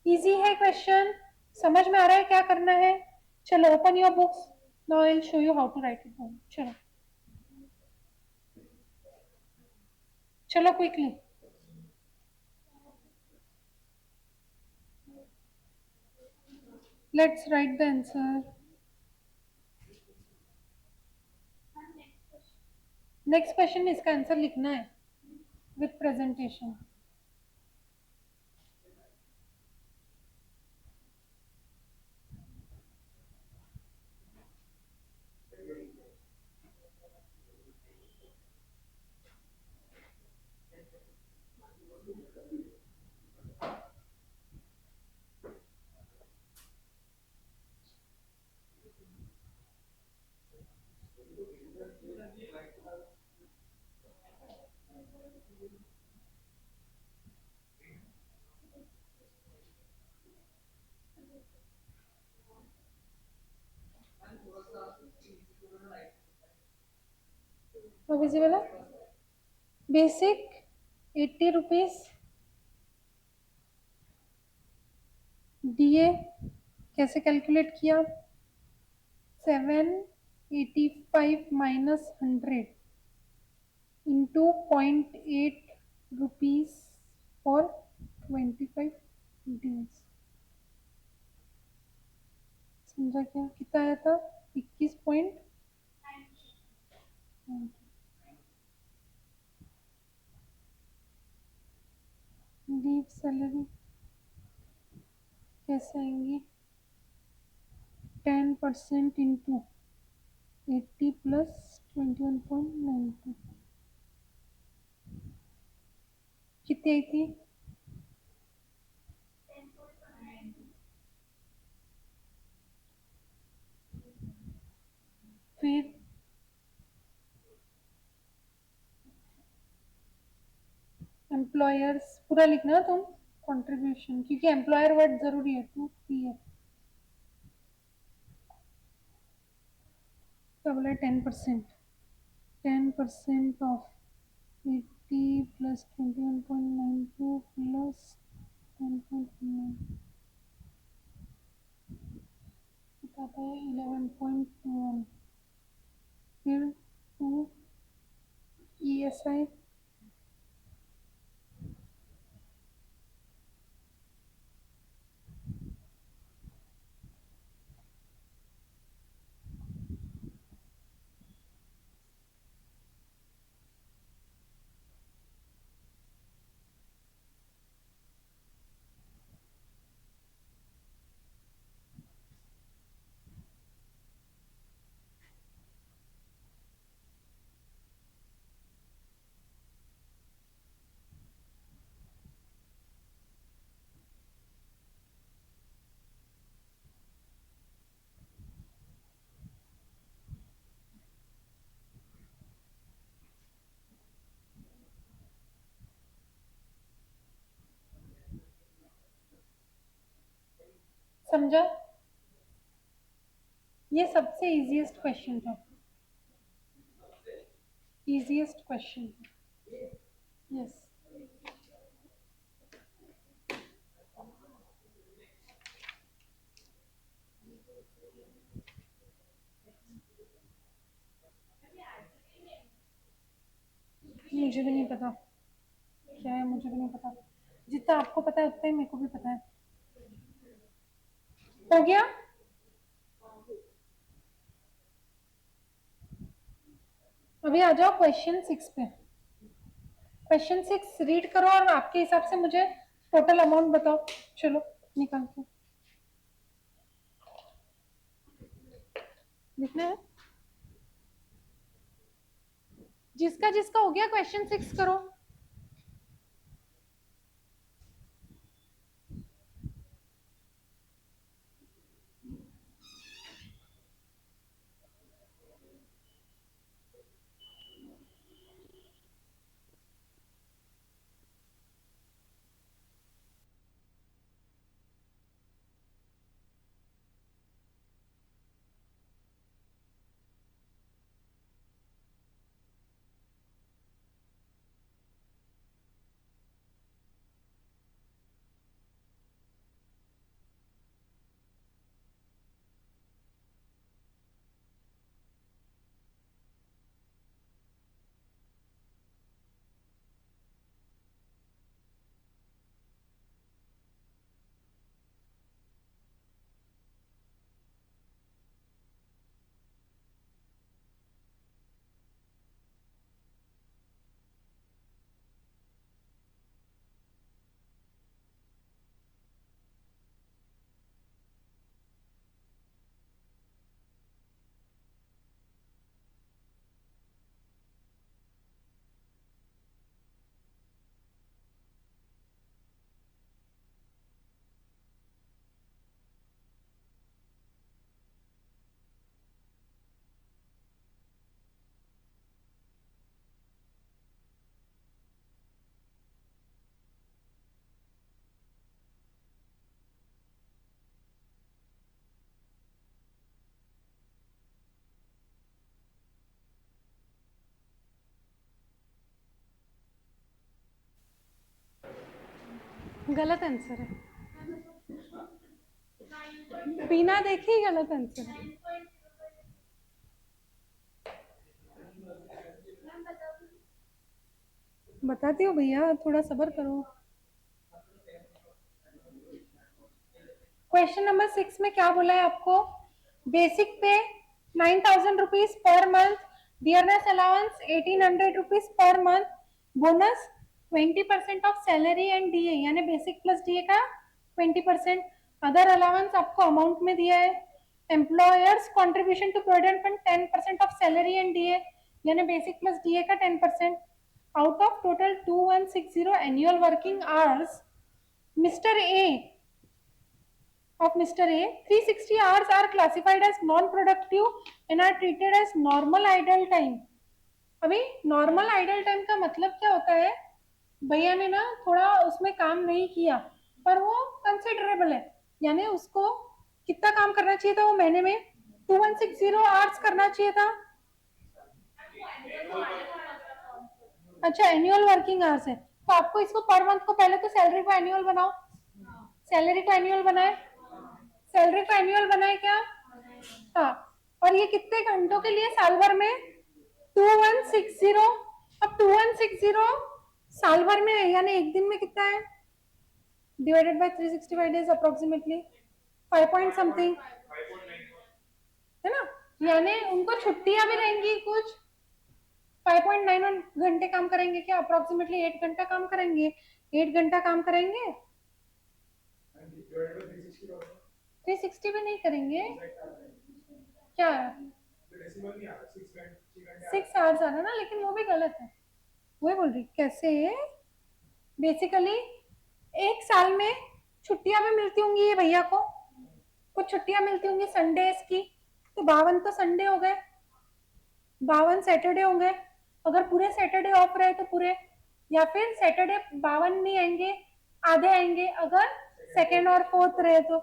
इजी है क्वेश्चन, समझ में आ रहा है क्या करना है? चलो open your books, now I will show you how to write it down. चलो चलो quickly, let's write the answer. Next question, इसका आंसर लिखना है विथ प्रेजेंटेशन। वो विजिबल है। Basic 80 rupees. डीए कैसे कैलकुलेट किया? 785 minus 100 into 0.8 rupees for 25 days. समझा क्या? कितना आया था? 21 पॉइंट। लीव सैलरी कैसे आएंगी? 10% इंटू 80 प्लस 21.92 कितनी आई थी? फिर एम्प्लॉयर्स पूरा लिखना तुम। कंट्रीब्यूशन क्योंकि एम्प्लॉयर वर्ड जरूरी है। 2 पी है। क्या बोला? 10%। 10% ऑफ 80 प्लस 21.92 प्लस 10.9 बताता है 11.21। फिर 2 ESI समझा? ये सबसे इजीएस्ट क्वेश्चन था। Easiest question. यस। मुझे भी नहीं पता क्या है। मुझे भी नहीं पता। जितना आपको पता है उतना ही मेरे को भी पता है। हो गया? अभी आ जाओ क्वेश्चन 6 पे। क्वेश्चन 6 रीड करो और आपके हिसाब से मुझे टोटल अमाउंट बताओ। चलो निकाल के लिखना है। जिसका जिसका हो गया क्वेश्चन 6 करो। गलत आंसर है, बिना देखे ही गलत आंसर है। बताती हूँ भैया, थोड़ा सब्र करो। क्वेश्चन नंबर 6 में क्या बोला है आपको? बेसिक पे 9,000 rupees per month, dearness allowance 1,800 rupees per month, bonus 20% of salary and DA, यानी बेसिक प्लस डीए का 20%, अदर अलाउंस आपको अमाउंट में दिया है, employers contribution to provident fund 10% of salary and DA, यानी बेसिक प्लस डीए का 10%, out of total 2160 annual working hours, mister A of Mr. A, 360 hours are classified as non-productive and are treated as normal idle time. अभी normal idle time का मतलब क्या होता है? भैया ने ना थोड़ा उसमें काम नहीं किया पर वो कंसिडरेबल है, यानी उसको कितना काम करना चाहिए था वो महीने में 2160 आवर्स करना चाहिए था। अच्छा, एनुअल वर्किंग आवर्स है तो आपको इसको पर मंथ को पहले तो सैलरी को एनुअल बनाओ, सैलरी को एनुअल बनाए, सैलरी को एनुअल बनाए क्या? हाँ, और ये कितने घंटों के लिए साल भर में? 2160। अब 2160 साल भर में है, यानी एक दिन में कितना है? Divided by 365 days approximately 5 point something है ना, यानी उनको छुट्टियां भी रहेंगी कुछ। 5.91 घंटे काम करेंगे क्या? अप्रोक्सीमेटली 8 घंटा काम करेंगे, 8 घंटा काम करेंगे, 360 भी नहीं करेंगे क्या? 6 आवर्स आ रहा ना, लेकिन वो भी गलत है, वही बोल रही कैसे। बेसिकली एक साल में छुट्टियां भी मिलती होंगी ये भैया को, कुछ छुट्टियां मिलती होंगी संडेज की, तो 52 तो संडे हो गए, 52 सैटरडे हो गए, अगर पूरे सैटरडे ऑफ रहे तो पूरे, या फिर सैटरडे 52 नहीं आएंगे, आधे आएंगे अगर सेकेंड और फोर्थ रहे तो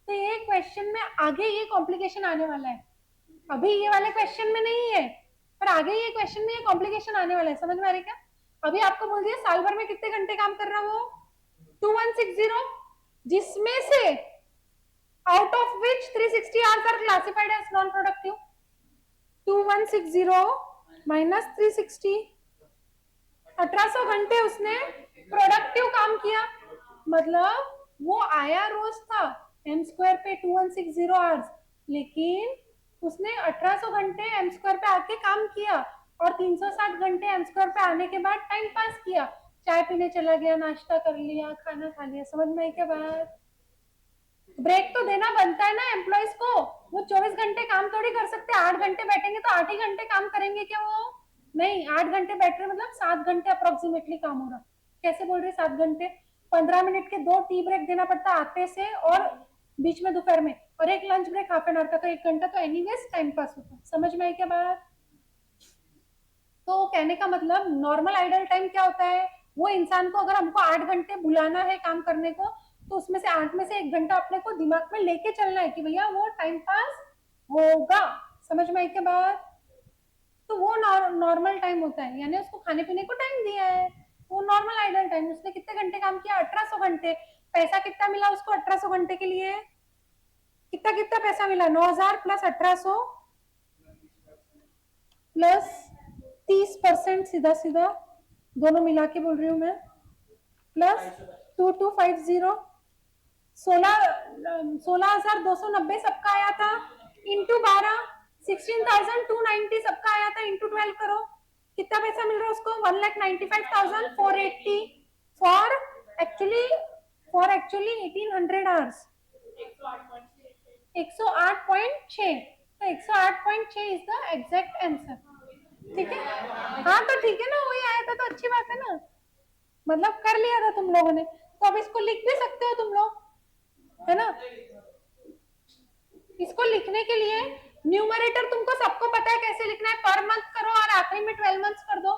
ये क्वेश्चन में आगे ये कॉम्प्लिकेशन आने वाला है, अभी ये वाले क्वेश्चन में नहीं है पर आगे ये क्वेश्चन में ये कॉम्प्लिकेशन आने वाला है, समझ में आ रही क्या? अभी आपको बोल दिया साल भर में कितने घंटे काम कर रहा वो 2160, जिसमें से out of which 360 hours are classified as non productive, 2160 minus 360, 1800 घंटे उसने प्रोडक्टिव काम किया, मतलब वो आया रोज था एम स्क्वायर पे 2160 आवर्स, लेकिन उसने 1800 घंटे एम स्क्वायर पे आके काम किया और 360 घंटे एम स्क्वायर पे आने के बाद टाइम पास किया, चाय पीने चला गया, नाश्ता कर लिया, खाना खा लिया, समझ में आई क्या बात? ब्रेक तो देना बनता है ना एम्प्लॉयज को, वो 24 घंटे काम थोड़ी कर सकते, 8 घंटे बैठेंगे तो 8 ही घंटे काम करेंगे क्या वो? नहीं, 8 घंटे बैठ रहे मतलब 7 घंटे अप्रोक्सीमेटली काम हो रहा। कैसे बोल रहे 7 घंटे? 15 मिनट के 2 टी ब्रेक देना पड़ता आते से और बीच में दोपहर में, और एक lunch break half an hour का, तो 1 घंटा तो एनीवेज टाइम पास होता। समझ में आई क्या बात? तो कहने का मतलब नॉर्मल आइडल टाइम क्या होता है? वो इंसान को अगर हमको 8 घंटे बुलाना है काम करने को, तो उसमें से 8 में से 1 घंटा अपने को दिमाग में लेके चलना है कि भैया वो टाइम पास होगा। समझ में आई क्या बात? तो वो नॉर्मल टाइम होता है, यानी उसको खाने पीने को टाइम दिया है, वो नॉर्मल आइडल टाइम। उसने कितने घंटे काम किया? 1800 घंटे। पैसा कितना मिला उसको 1800 घंटे के लिए? कितना कितना पैसा मिला? 9000 प्लस 1800 प्लस 30%, सीधा सीधा दोनों मिला के बोल रही हूँ मैं, प्लस 2250, 16,290 सबका आया था, इंटू 12 16,290 सबका आया था, इंटू 12 करो, कितना पैसा मिल रहा है उसको? 1,95,480 फॉर एक्चुअली 1800 आवर्स, 108.6, तो 108.6 इज द एग्जैक्ट आंसर। ठीक है, हाँ तो ठीक है ना, वही आया था तो अच्छी बात है ना, मतलब कर लिया था तुम लोगों ने, तो अब इसको लिख भी सकते हो तुम लोग, है ना? इसको लिखने के लिए न्यूमरेटर तुमको सबको पता है कैसे लिखना है, पर मंथ करो और आखिरी में 12 मंथ्स कर दो,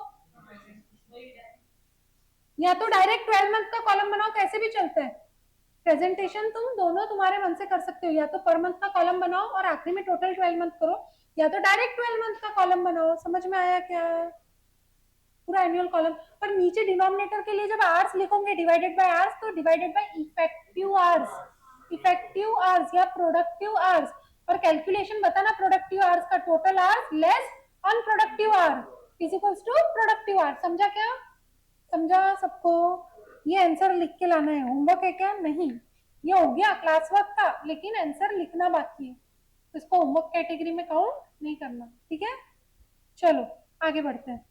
या तो डायरेक्ट 12 मंथ का कॉलम बनाओ, कैसे भी चलता है। प्रेजेंटेशन तुम दोनों तुम्हारे मन से कर सकते हो, या तो पर मंथ का कॉलम बनाओ और आखिरी में टोटल 12 मंथ करो, या तो डायरेक्ट 12 मंथ का कॉलम बनाओ। समझ में आया क्या? पूरा एनुअल कॉलम। पर नीचे डिनोमिनेटर के लिए जब आवर्स लिखोगे डिवाइडेड बाय आवर्स, तो divided by effective hours, effective hours या प्रोडक्टिव आवर्स। और कैलकुलेशन बताना प्रोडक्टिव आवर्स का, total hours less unproductive hour is equals to productive hour. समझा क्या? समझा सबको? ये आंसर लिख के लाना है, होमवर्क है क्या? नहीं, ये हो गया क्लास वर्क का, लेकिन आंसर लिखना बाकी है, तो इसको होमवर्क कैटेगरी में काउंट नहीं करना, ठीक है? चलो आगे बढ़ते हैं।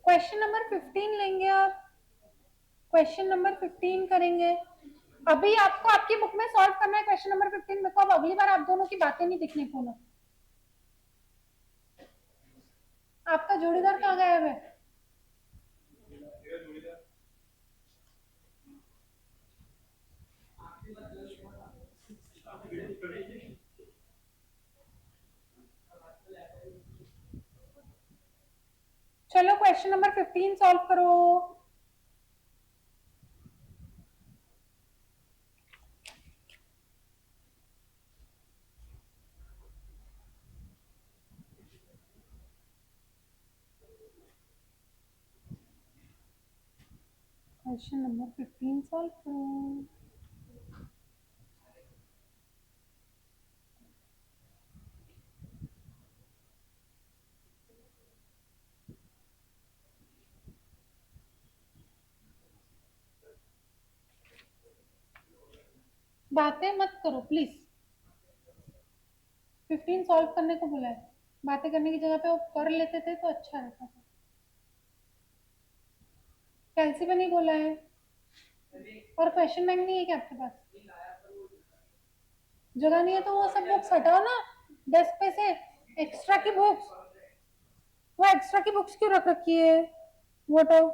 क्वेश्चन नंबर 15 लेंगे आप, क्वेश्चन नंबर 15 करेंगे। अभी आपको आपकी बुक में सॉल्व करना है क्वेश्चन नंबर 15 में, को अब अगली बार आप दोनों की बातें नहीं दिखने को ना। आपका जोड़ीदार कहाँ गया है? चलो क्वेश्चन नंबर 15 सॉल्व करो। क्वेश्चन नंबर 15 सॉल्व करो। बातें मत करो प्लीज, 15 सॉल्व करने को बोला है, बातें करने की जगह पे वो कर लेते थे तो अच्छा रहता था। कैंसी में नहीं बोला है, और क्वेश्चन बैंक नहीं है क्या आपके पास? जगह नहीं है तो वो सब बुक्स हटाओ ना डेस्क पे से, एक्स्ट्रा की बुक्स, वो एक्स्ट्रा की बुक्स क्यों रख रखी है, वो हटाओ।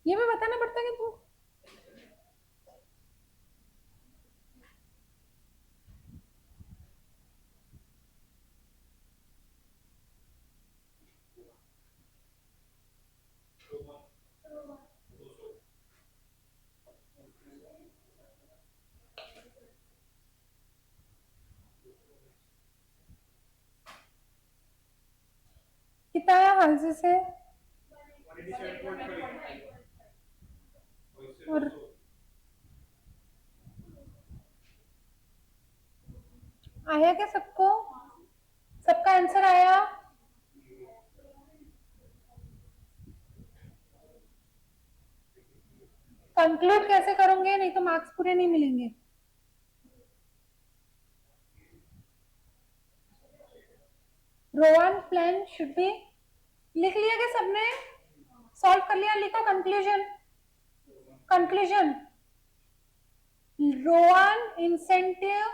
ये भी बताना पड़ता है कि तू, कितना आया हाल से और आया क्या सबको? सबका आंसर आया? कंक्लूड कैसे करोगे, नहीं तो मार्क्स पूरे नहीं मिलेंगे। रोवन प्लान शुड बी, लिख लिया क्या सबने? सॉल्व कर लिया? लिखो कंक्लूजन, कंक्लूजन। रोवन इंसेंटिव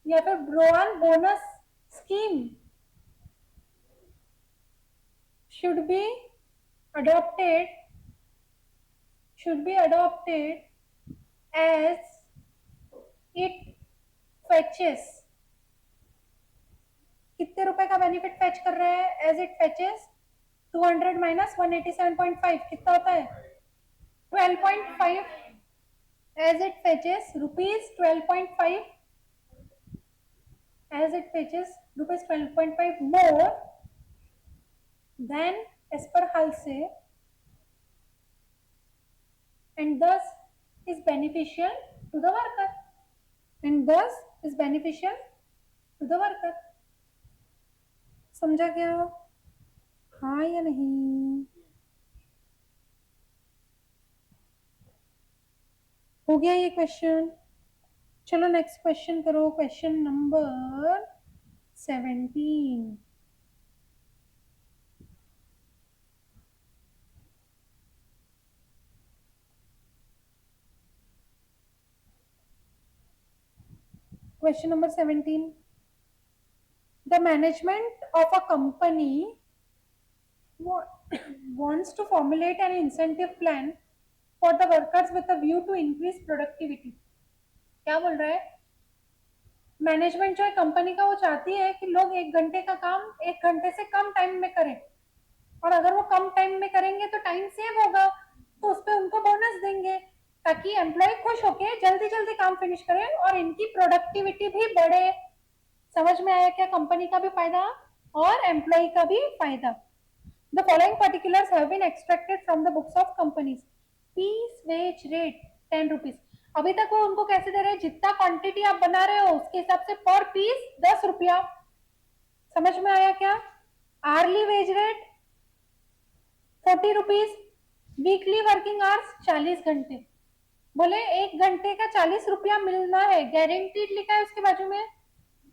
या फिर Rowan bonus scheme should be adopted, should be adopted as it fetches, कितने रुपए का बेनिफिट फेच कर रहा है? एज इट फेचेस 200 माइनस 187.5 कितना होता है? 12.5। As it fetches rupees 12.5, as it fetches rupees 12.5 more than as per Halsey, and thus is beneficial to the worker, and thus is beneficial to the worker। समझा क्या? हाँ या नहीं? हो गया ये क्वेश्चन? चलो नेक्स्ट क्वेश्चन करो, question number 17। Question number 17, the management of a company wants to formulate an incentive plan for the workers with a view to increase productivity। क्या बोल रहा है? मैनेजमेंट जो है कंपनी का, वो चाहती है कि लोग 1 घंटे का काम 1 घंटे से कम टाइम में करें, और अगर वो कम टाइम में करेंगे तो टाइम सेव होगा, तो उस पर उनको बोनस देंगे, ताकि एम्प्लॉय खुश होके जल्दी जल्दी काम फिनिश करें और इनकी प्रोडक्टिविटी भी बढ़े। समझ में आया क्या? कंपनी का भी फायदा और एम्प्लॉय का भी फायदा। The following particulars have been extracted from the books of companies. Piece wage rate 10 rupees. अभी तक वो उनको कैसे दे रहे हैं? जितना क्वांटिटी आप बना रहे हो उसके हिसाब से पर पीस 10 रुपया। समझ में आया क्या? Hourly wage rate 40 rupees. Weekly working hours 40 घंटे। बोले 1 घंटे का 40 रुपया मिलना है, गारंटीड लिखा है उसके बाजू में।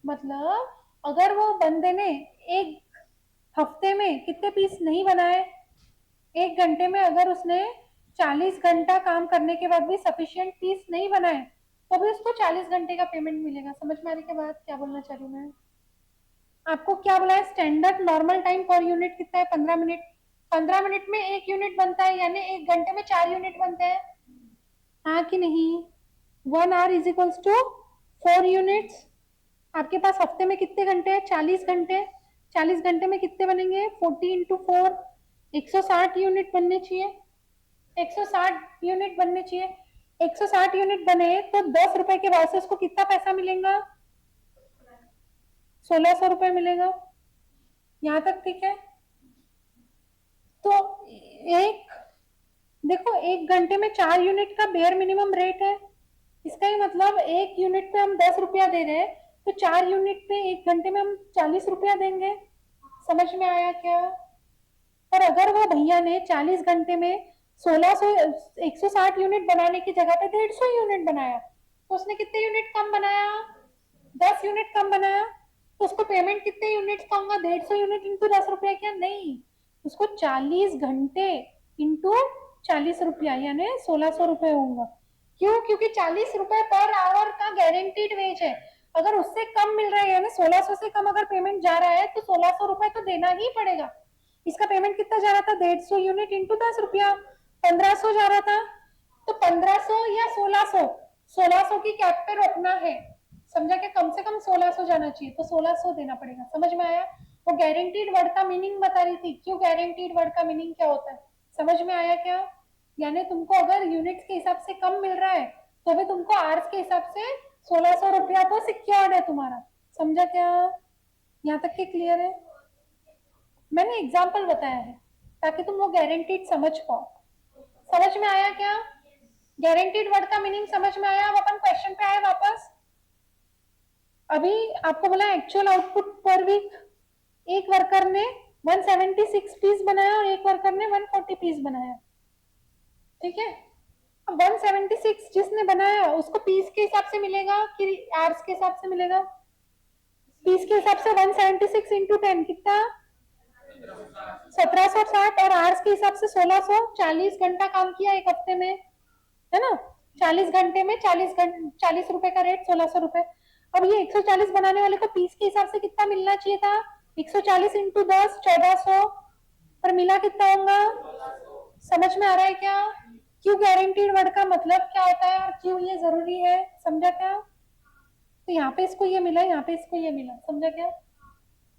मतलब अगर वो बंदे ने एक हफ्ते में कितने पीस नहीं बनाए, 1 घंटे में अगर उसने 40 घंटा काम करने के बाद भी सफिशियंट पीस नहीं बनाए, तो भी उसको 40 घंटे का पेमेंट मिलेगा। समझ में आने के बाद क्या बोलना चाह रही हूँ मैं? आपको क्या बोला है? Standard normal time per unit कितना है? 15 मिनट। 15 मिनट में 1 यूनिट बनता है, यानी 1 घंटे में 4 यूनिट बनते हैं, हाँ कि नहीं? 1 hour is equals to 4 units. आपके पास हफ्ते में कितने घंटे हैं? 40 घंटे। 40 घंटे में कितने बनेंगे? 40 × 4, 160 यूनिट बनने चाहिए। 160 यूनिट बनने चाहिए। 160 यूनिट बने तो 10 रुपए के बाद से उसको कितना पैसा मिलेगा? 1600 रुपए मिलेगा। यहाँ तक ठीक है? तो एक देखो, 1 घंटे में 4 यूनिट का बेयर मिनिमम रेट है। इसका ही मतलब 1 यूनिट पे हम 10 रुपया दे रहे हैं, तो 4 यूनिट पे 1 घंटे में हम 40 रुपया देंगे। समझ में आया क्या? और अगर वो भैया ने 40 घंटे में 1600 160 यूनिट बनाने की जगह पे 150 यूनिट बनाया, तो उसने कितने यूनिट कम बनाया? 10 यूनिट कम बनाया। तो उसको पेमेंट कितने यूनिट का होगा? 150 यूनिट इंटू 10 रुपया। क्या नहीं, उसको 40 घंटे इंटू 40 रुपया, यानी 1600 रुपये होगा। क्यों? क्योंकि 40 रुपए पर आवर का गारंटीड वेज है। अगर उससे कम मिल रहा है, यानी 1600 से कम अगर पेमेंट जा रहा है, तो 1600 रुपए तो देना ही पड़ेगा। इसका पेमेंट कितना जा रहा था? 150 यूनिट इंटू 10 रुपया, 1500 जा रहा था। तो 1500 या 1600, 1600 की कैप पे रोकना है। समझा? कि कम से कम 1600 जाना चाहिए, तो 1600 देना पड़ेगा। समझ में आया? वो गारंटीड वर्ड का मीनिंग बता रही थी। क्यों गारंटीड वर्ड का मीनिंग क्या होता है? समझ में आया क्या? यानी तुमको अगर यूनिट्स के हिसाब से कम मिल रहा है, तो भी तुमको आवर्स के हिसाब से 1600 रुपया तो सिक्योर्ड है तुम्हारा। समझा क्या? यहाँ तक के क्लियर है? मैंने एग्जाम्पल बताया है ताकि तुम वो गारंटीड समझ पाओ। समझ में आया क्या? गारंटीड वर्ड का मीनिंग समझ में आया? अब अपन क्वेश्चन पे आए वापस। अभी आपको बोला एक्चुअल आउटपुट पर वीक। एक वर्कर ने 176 पीस बनाया और एक वर्कर ने 140 पीस बनाया। ठीक है? अब 176 जिसने बनाया उसको पीस के हिसाब से मिलेगा कि आवर्स के हिसाब से मिलेगा? पीस के हिसाब से 176 इंटू 10 कितना? 1760। और आवर्स के हिसाब से 1600। 40 घंटा काम किया एक हफ्ते में, है ना? 40 घंटे में 40 रुपए का रेट 1600 रुपए। अब ये 140 बनाने वाले को पीस के हिसाब से कितना मिलना चाहिए था? 140 इंटू 10 1400। पर मिला कितना होगा? समझ में आ रहा है क्या? क्यों गारंटीड वर्ड का मतलब क्या होता है और क्यों ये जरूरी है? समझा क्या? तो यहाँ पे इसको ये मिला, यहाँ पे इसको ये मिला। समझा क्या?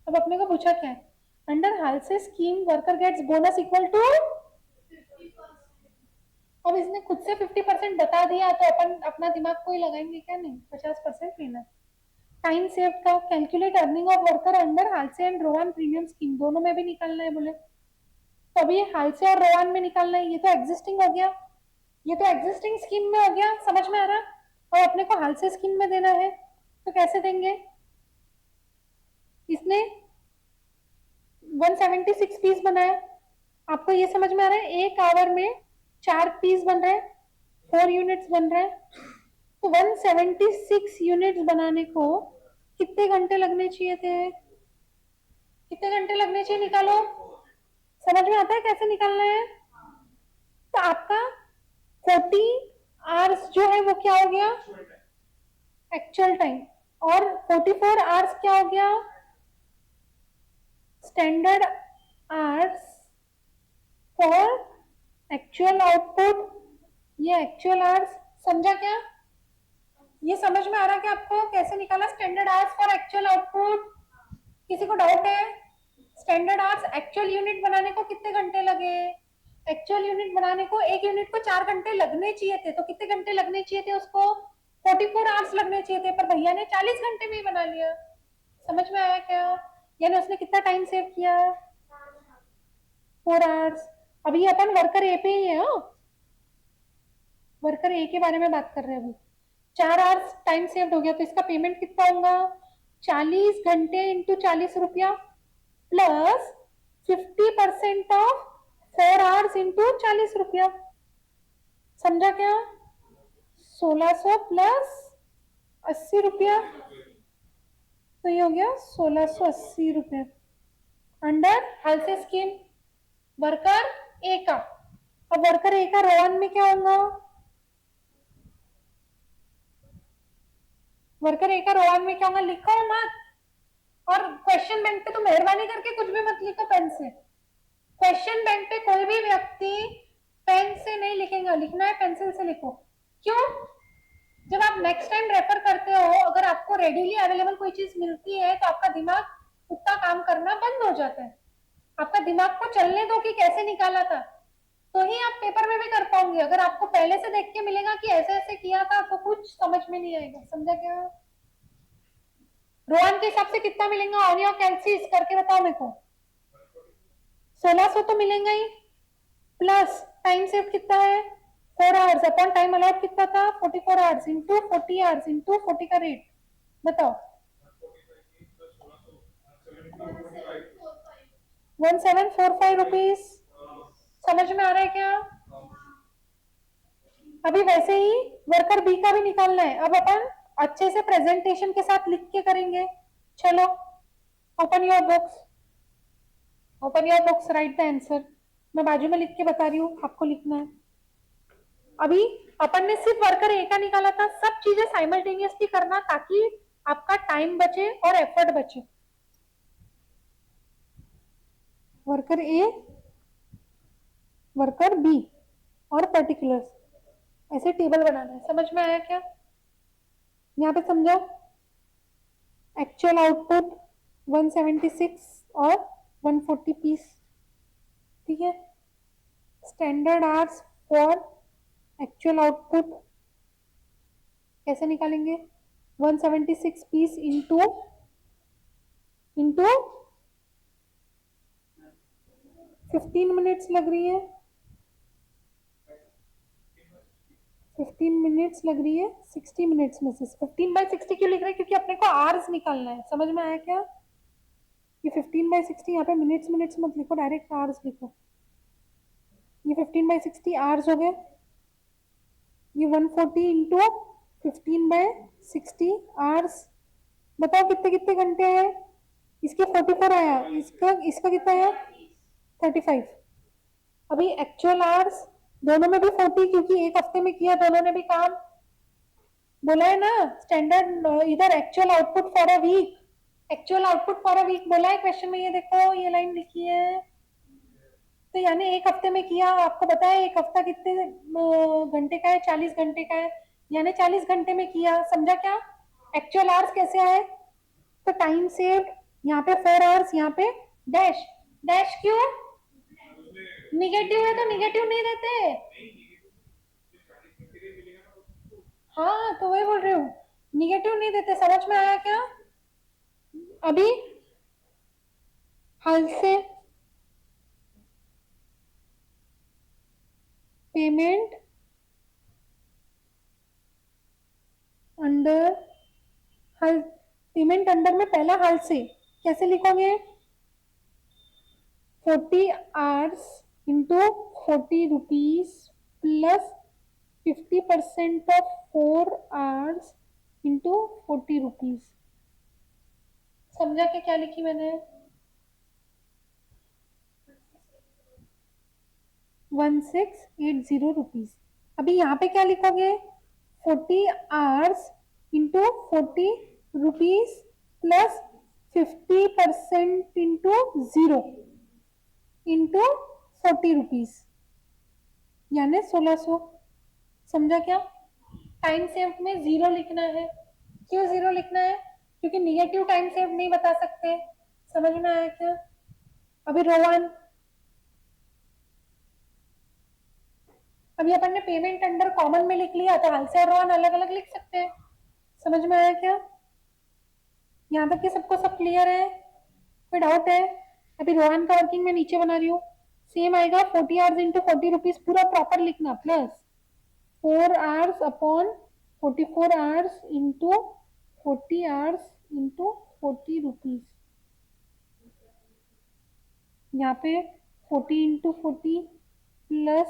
अब अपने को पूछा क्या है? Under Halsey scheme worker gets bonus equal to. अब इसने खुद से 50% बता दिया, तो अपन अपना दिमाग कोई लगाएंगे क्या? नहीं, 50% लेना। टाइम सेव का calculate earning of worker under Halsey and Rowan premium scheme, दोनों में भी निकालना है बोले। तो अभी हालसे और रोवान में निकालना है। ये तो एग्जिस्टिंग हो गया, ये तो एग्जिस्टिंग स्कीम में हो गया। समझ में आ रहा? और अपने को हालसे स्कीम में देना है, तो कैसे देंगे? इसने 176 पीस बनाया, आपको ये समझ में आ रहा है? एक आवर में 4 पीस बन रहे हैं, 4 यूनिट्स बन रहे हैं। तो 176 यूनिट्स बनाने को कितने घंटे लगने चाहिए थे? कितने घंटे लगने चाहिए? निकालो। समझ में आता है कैसे निकालना है? तो आपका 40 आवर्स जो है वो क्या हो गया? Actual time. और 44 आवर्स क्या हो गया? Standard hours for actual output. ये एक्चुअल आवर्स। समझा क्या? ये समझ में आ रहा है कि आपको कैसे निकाला standard hours for actual output? किसी को डाउट है? स्टैंडर्ड आवर्स एक्चुअल यूनिट बनाने को कितने घंटे लगे? एक्चुअल यूनिट बनाने को एक यूनिट को 4 घंटे लगने चाहिए थे, तो कितने घंटे लगने चाहिए थे उसको? 44 आवर्स लगने चाहिए थे, पर भैया ने 40 घंटे में ही बना लिया। समझ में आया क्या? यानी उसने कितना टाइम सेव किया? 4 आवर्स। अभी अपन वर्कर ए पे ही है। वर्कर ए के बारे में बात कर रहे हैं अभी। 4 आवर्स टाइम सेव हो गया, तो इसका पेमेंट कितना होगा? 40 घंटे इंटू 40 रुपया प्लस 50% ऑफ 4 आवर्स इंटू 40 रुपया। समझा क्या? 1600 प्लस 80 रुपया, तो ये हो गया 1680 रुपये अंडर हाउस स्कीम वर्कर ए का। अब वर्कर ए का रोवन में क्या होगा? वर्कर ए का रोवन में क्या होगा? लिखो मत, और क्वेश्चन बैंक पे तो मेहरबानी करके कुछ भी मत लिखो पेन से। क्वेश्चन बैंक पे कोई भी व्यक्ति पेन से नहीं लिखेगा, लिखना है पेंसिल से लिखो। क्यों? जब आप नेक्स्ट टाइम रेफर करते हो, अगर आपको रेडीली अवेलेबल कोई चीज मिलती है तो आपका दिमाग उतना काम करना बंद हो जाता है। आपका दिमाग को चलने दो कि कैसे निकाला था, तो ही आप पेपर में भी कर पाओगे। अगर आपको पहले से देख के मिलेगा कि ऐसे ऐसे किया था, तो कुछ समझ में नहीं आएगा। समझा क्या? रोहन के हिसाब से कितना मिलेगा ऑन योर कैलसीज करके बताओ मेरे को। 1600 तो मिलेगा ही, प्लस टाइम सेव कितना है? 4 आवर्स अपॉन टाइम अलाउड कितना था? 44 आवर्स इंटू 40 आवर्स इंटू 40 का रेट बताओ। 1745 रुपीज। समझ में आ रहा है क्या? अभी वैसे ही वर्कर बी का भी निकालना है। अब अपन अच्छे से प्रेजेंटेशन के साथ लिख के करेंगे। चलो open your books, open your books, right the answer. मैं बाजू में लिख के बता रही हूँ, आपको लिखना है। अभी अपन ने सिर्फ वर्कर ए का निकाला था, सब चीजें साइमल्टेनियसली करना ताकि आपका टाइम बचे और एफर्ट बचे। वर्कर ए, वर्कर बी और पर्टिकुलर्स, ऐसे टेबल बनाना है। समझ में आया क्या? यहाँ पे समझो, एक्चुअल आउटपुट 176 और 140 पीस, ठीक है। Standard hours for actual output कैसे निकालेंगे? 176 पीस इंटू 15 मिनट्स लग रही है, 15 मिनट्स लग रही है 60 मिनट्स में से। 15/60 क्यों लिख रहे हैं? क्योंकि अपने को आवर्स निकालना है। समझ में आया क्या? ये 15/60 यहाँ पे मिनट्स मिनट्स मत लिखो, डायरेक्ट आवर्स लिखो। ये 15/60 आवर्स हो गए। ये 140 इंटू 15/60 आवर्स। बताओ कितने कितने घंटे हैं? इसके 44 आया, इसका इसका कितना आया? 35। अभी एक्चुअल आवर्स दोनों में भी 40, क्योंकि एक हफ्ते में किया दोनों ने भी काम। बोला है ना स्टैंडर्ड, इधर actual output for a week, actual output for a week बोला है क्वेश्चन में। ये देखो ये लाइन लिखी है, तो यानी एक हफ्ते में किया। आपको पता है एक हफ्ता कितने घंटे का है? 40 घंटे का है, यानी 40 घंटे में किया। समझा क्या? एक्चुअल आवर्स कैसे आए? तो टाइम सेव्ड, यहाँ पे 4 आवर्स, यहाँ पे डैश। डैश क्यों? निगेटिव है तो निगेटिव नहीं देते। हाँ तो वही बोल रही हूँ, निगेटिव नहीं देते। समझ में आया क्या? अभी हल से पेमेंट अंडर हल, पेमेंट अंडर में पहला हल से कैसे लिखोगे? 40 hours into 40 rupees plus 50% of 4 hours into 40 rupees. समझा कि क्या लिखी मैंने? 1680 रुपीज। अभी यहाँ पे क्या लिखोगे? 40 hours into 40 rupees plus 50% into 0 into 40 rupees, यानी 1600। समझा क्या? टाइम सेव्ड में 0 लिखना है। क्यों 0 लिखना है? क्योंकि निगेटिव टाइम सेव्ड नहीं बता सकते। समझ में आया क्या? अभी रोवन, अभी अपन ने पेमेंट अंडर कॉमन में लिख लिया, तो हालसे और रोहन अलग अलग लिख सकते हैं। समझ में आया क्या? यहाँ तक कि सबको सब क्लियर है? कोई डाउट है? अभी रोहन का वर्किंग में नीचे बना रही हूँ। सेम आएगा 40 आवर्स इंटू 40 रुपीज, पूरा प्रॉपर लिखना, plus 4 hours upon 44 hours into 40 hours into 40 rupees. यहाँ पे 40 into 40 plus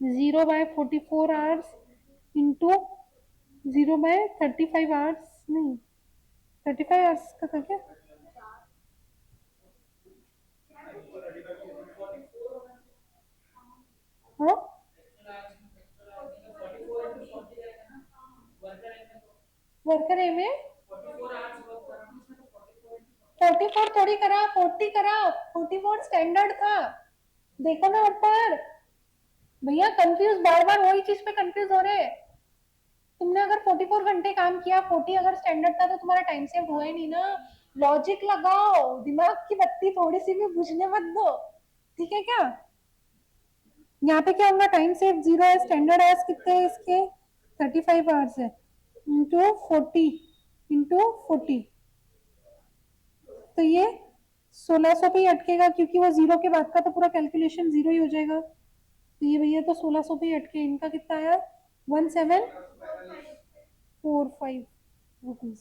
0/44 hours into 0/35 hours, नहीं 35 आवर्स का था क्या? हाँ, वर्कर ए में 44 थोड़ी करा, 40 करा, 44 स्टैंडर्ड था। देखो ना ऊपर भैया, कंफ्यूज बार बार वही चीज पे कंफ्यूज हो रहे। तुमने अगर 44 घंटे काम किया, 40 अगर स्टैंडर्ड था, तो तुम्हारा टाइम सेव हुआ ही नहीं ना। लॉजिक लगाओ, दिमाग की बत्ती थोड़ी सी भी बुझने मत दो। ठीक है क्या? यहाँ पे क्या होगा? टाइम सेव 0 है, स्टैंडर्ड आवर्स कितने हैं इसके? 35 आवर्स है, इंटू 40 इंटू 40, तो ये 1600 पे ही अटकेगा, क्योंकि वो 0 के बाद का तो पूरा कैलकुलेशन 0 ही हो जाएगा। तो ये भैया तो 1600 पे ही अटके। इनका कितना आया? 1745 रुपीज।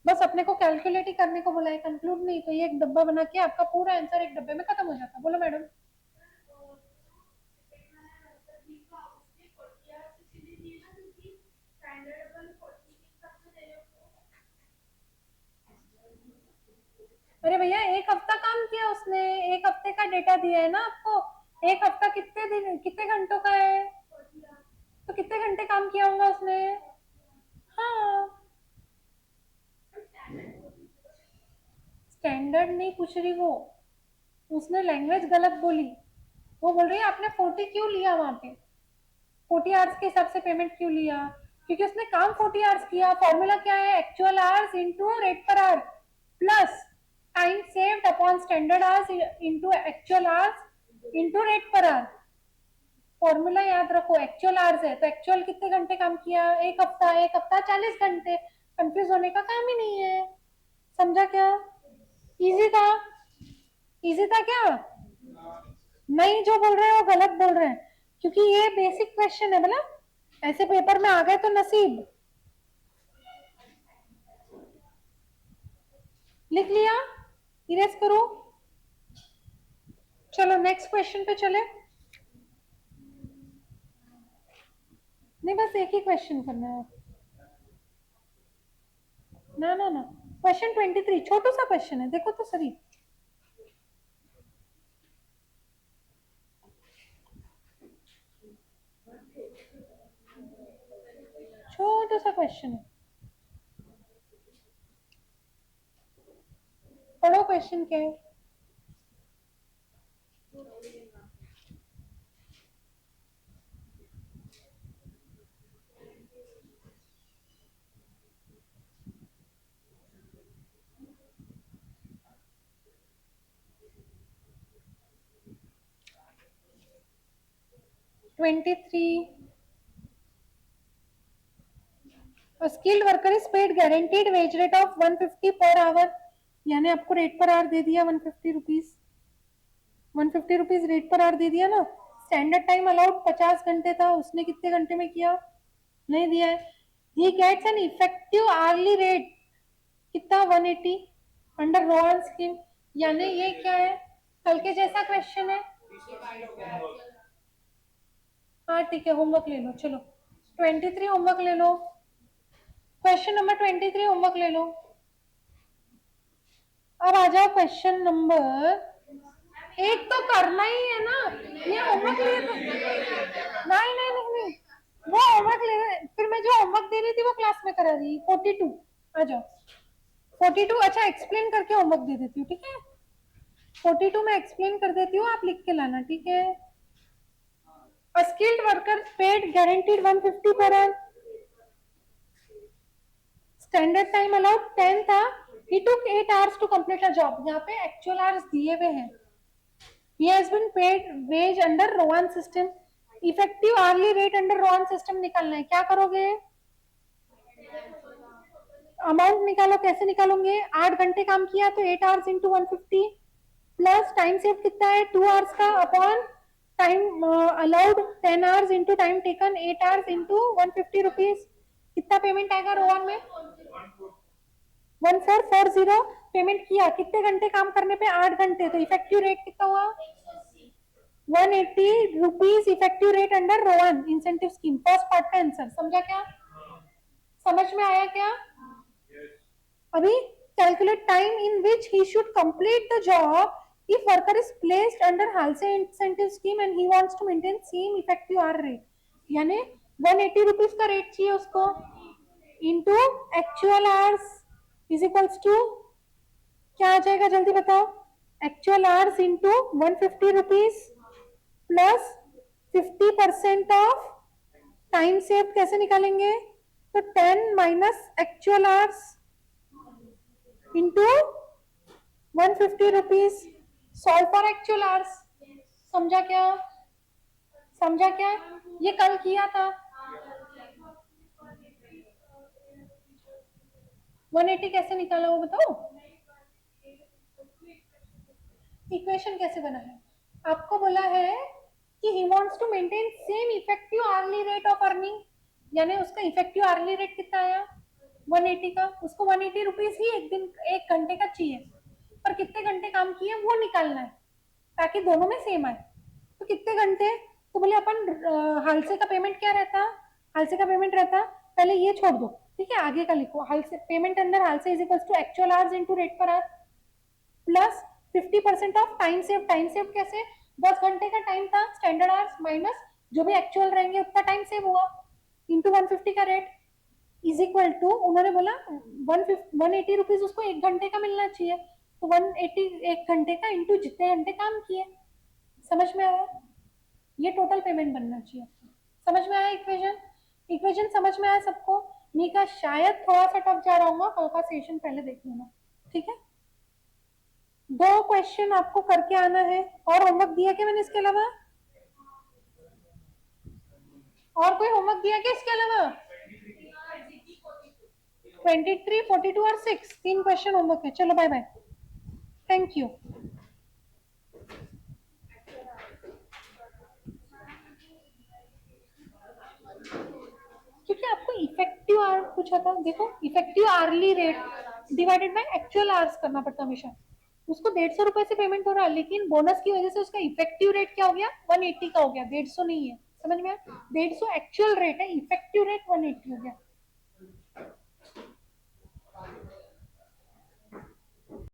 बस अपने को कैलकुलेट ही करने को बोला है, कंक्लूड नहीं। तो ये एक डब्बा बना के आपका पूरा आंसर एक डब्बे में खत्म हो जाता। बोलो मैडम। अरे भैया, एक हफ्ता काम किया उसने, एक हफ्ते का डेटा दिया है ना आपको। एक हफ्ता कितने दिन, कितने घंटों का है? तो कितने घंटे काम किया होगा उसने? हाँ, स्टैंडर्ड नहीं पूछ रही वो, उसने लैंग्वेज गलत बोली। वो बोल रही है आपने 40 क्यों लिया वहां पे, 40 आवर्स के हिसाब से पेमेंट क्यों लिया? क्योंकि उसने काम 40 आवर्स किया। फॉर्मूला क्या है? Actual hours into rate per hour plus time saved upon standard hours into actual hours into rate per our. Formula याद रखो, एक्चुअल आवर्स है तो एक्चुअल कितने घंटे काम किया? एक हफ्ता, एक हफ्ता 40 घंटे। कंफ्यूज होने का काम ही नहीं है। समझा क्या? इजी था? इजी था क्या? नहीं, जो बोल रहे हैं वो गलत बोल रहे हैं, क्योंकि ये बेसिक क्वेश्चन है। बोला ऐसे पेपर में आ गए तो नसीब। लिख लिया? इरेज करो। चलो नेक्स्ट क्वेश्चन पे चले। नहीं, बस एक ही क्वेश्चन करना है। ना ना ना, क्वेश्चन 23 छोटू सा क्वेश्चन है, देखो तो सही। छोटा सा क्वेश्चन है, पढ़ो क्वेश्चन क्या है। Twenty three. Skilled worker is paid guaranteed wage rate of 150 per hour. यानी आपको रेट पर आवर दे दिया 150 rupees. 150 rupees rate per hour दे दिया ना। स्टैंडर्ड टाइम अलाउड 50 घंटे था, उसने कितने घंटे में किया? नहीं दिया है। He gets an effective hourly rate कितना? 180 अंडर रोहन स्कीम। यानी ये क्या है? कल के जैसा क्वेश्चन है। हाँ ठीक है, होमवर्क ले लो। चलो 23 होमवर्क ले लो। क्वेश्चन नंबर 23 होमवर्क ले लो। अब आ जाओ क्वेश्चन नंबर, एक तो करना ही है ना। ये होमवर्क ले तो नहीं नहीं नहीं नहीं, वो होमवर्क ले। फिर मैं जो होमवर्क दे रही थी वो क्लास में करा रही। 42 आ जाओ। 42 अच्छा एक्सप्लेन करके होमवर्क दे देती हूँ, ठीक है? 42 में एक्सप्लेन कर देती हूँ, आप लिख के लाना, ठीक है? A skilled worker paid guaranteed 150 per hour. Standard time allowed 10 था. He took 8 hours to complete a job. यहाँ पे actual hours दिए हुए हैं. He has been paid wage under Rowan system. Effective hourly rate under Rowan system निकालना है. क्या करोगे? अमाउंट निकालो. कैसे निकालोगे? 8 घंटे काम किया तो 8 hours into 150 plus time save कितना है 2 आवर्स का upon time allowed 10 hours into time taken 8 hours into 150 rupees. कितना पेमेंट आएगा रोहन में? 1440 पेमेंट किया. कितने घंटे काम करने पे? 8 घंटे. तो इफेक्टिव रेट कितना हुआ? 180 rupees effective rate under Rohan incentive scheme. First part का आंसर. समझा क्या? समझ में आया क्या? अभी calculate time in which he should complete the job if worker is placed under Halsey incentive scheme and he wants to maintain same effective hour rate. यानी 180 rupees का रेट चाहिए उसको into actual hours is equals to क्या आ जाएगा? जल्दी बताओ. actual hours into 150 rupees plus 50% of time save. कैसे निकालेंगे? तो 10 minus actual hours into 150 rupees. Solve for actual hours. समझा क्या? समझा क्या? ये कल किया था. 180 कैसे निकाला वो बताओ. इक्वेशन कैसे बना है? आपको बोला है कि he wants to maintain same effective hourly rate of earning. यानी उसका इफेक्टिव आर्ली रेट कितना आया? 180 का. उसको 180 रुपीज ही एक दिन 1 घंटे का चाहिए. पर कितने घंटे काम किए वो निकालना है ताकि दोनों में सेम आए. तो कितने घंटे? तो बोले अपन हालसे का पेमेंट क्या रहता? हालसे का पेमेंट रहता, पहले ये छोड़ दो. ठीक है, आगे का लिखो. Halsey payment under Halsey is equals to actual hours into rate per hour plus 50% of time save. Time save कैसे? 10 घंटे का टाइम था स्टैंडर्ड आवर्स माइनस जो भी एक्चुअल रहेंगे उतना टाइम सेव हुआ इंटू 150 का रेट इज इक्वल टू. उन्होंने बोला 180 रुपीज उसको 1 घंटे का मिलना चाहिए. तो 180 1 घंटे का इंटू जितने घंटे काम किए. समझ में आया? ये टोटल पेमेंट बनना चाहिए. समझ में आया इक्वेशन? इक्वेशन समझ में आया सबको? मीका शायद थोड़ा सा टफ जा रहा होगा. कल का सेशन पहले देख लेना. ठीक है, 2 क्वेश्चन आपको करके आना है. और होमवर्क दिया क्या मैंने इसके अलावा? और कोई होमवर्क दिया क्या इसके अलावा? 23, 42 और 6 3 क्वेश्चन होमवर्क है. चलो बाय बाय. Thank you. क्योंकि आपको इफेक्टिव आवर पूछा था. देखो effective hourly rate divided by actual hours करना पड़ता हमेशा. उसको 150 रुपए से पेमेंट हो रहा है लेकिन बोनस की वजह से उसका इफेक्टिव रेट क्या हो गया? 180 का हो गया. 150 नहीं है. समझ में? 150 एक्चुअल रेट है, इफेक्टिव रेट 180 हो गया.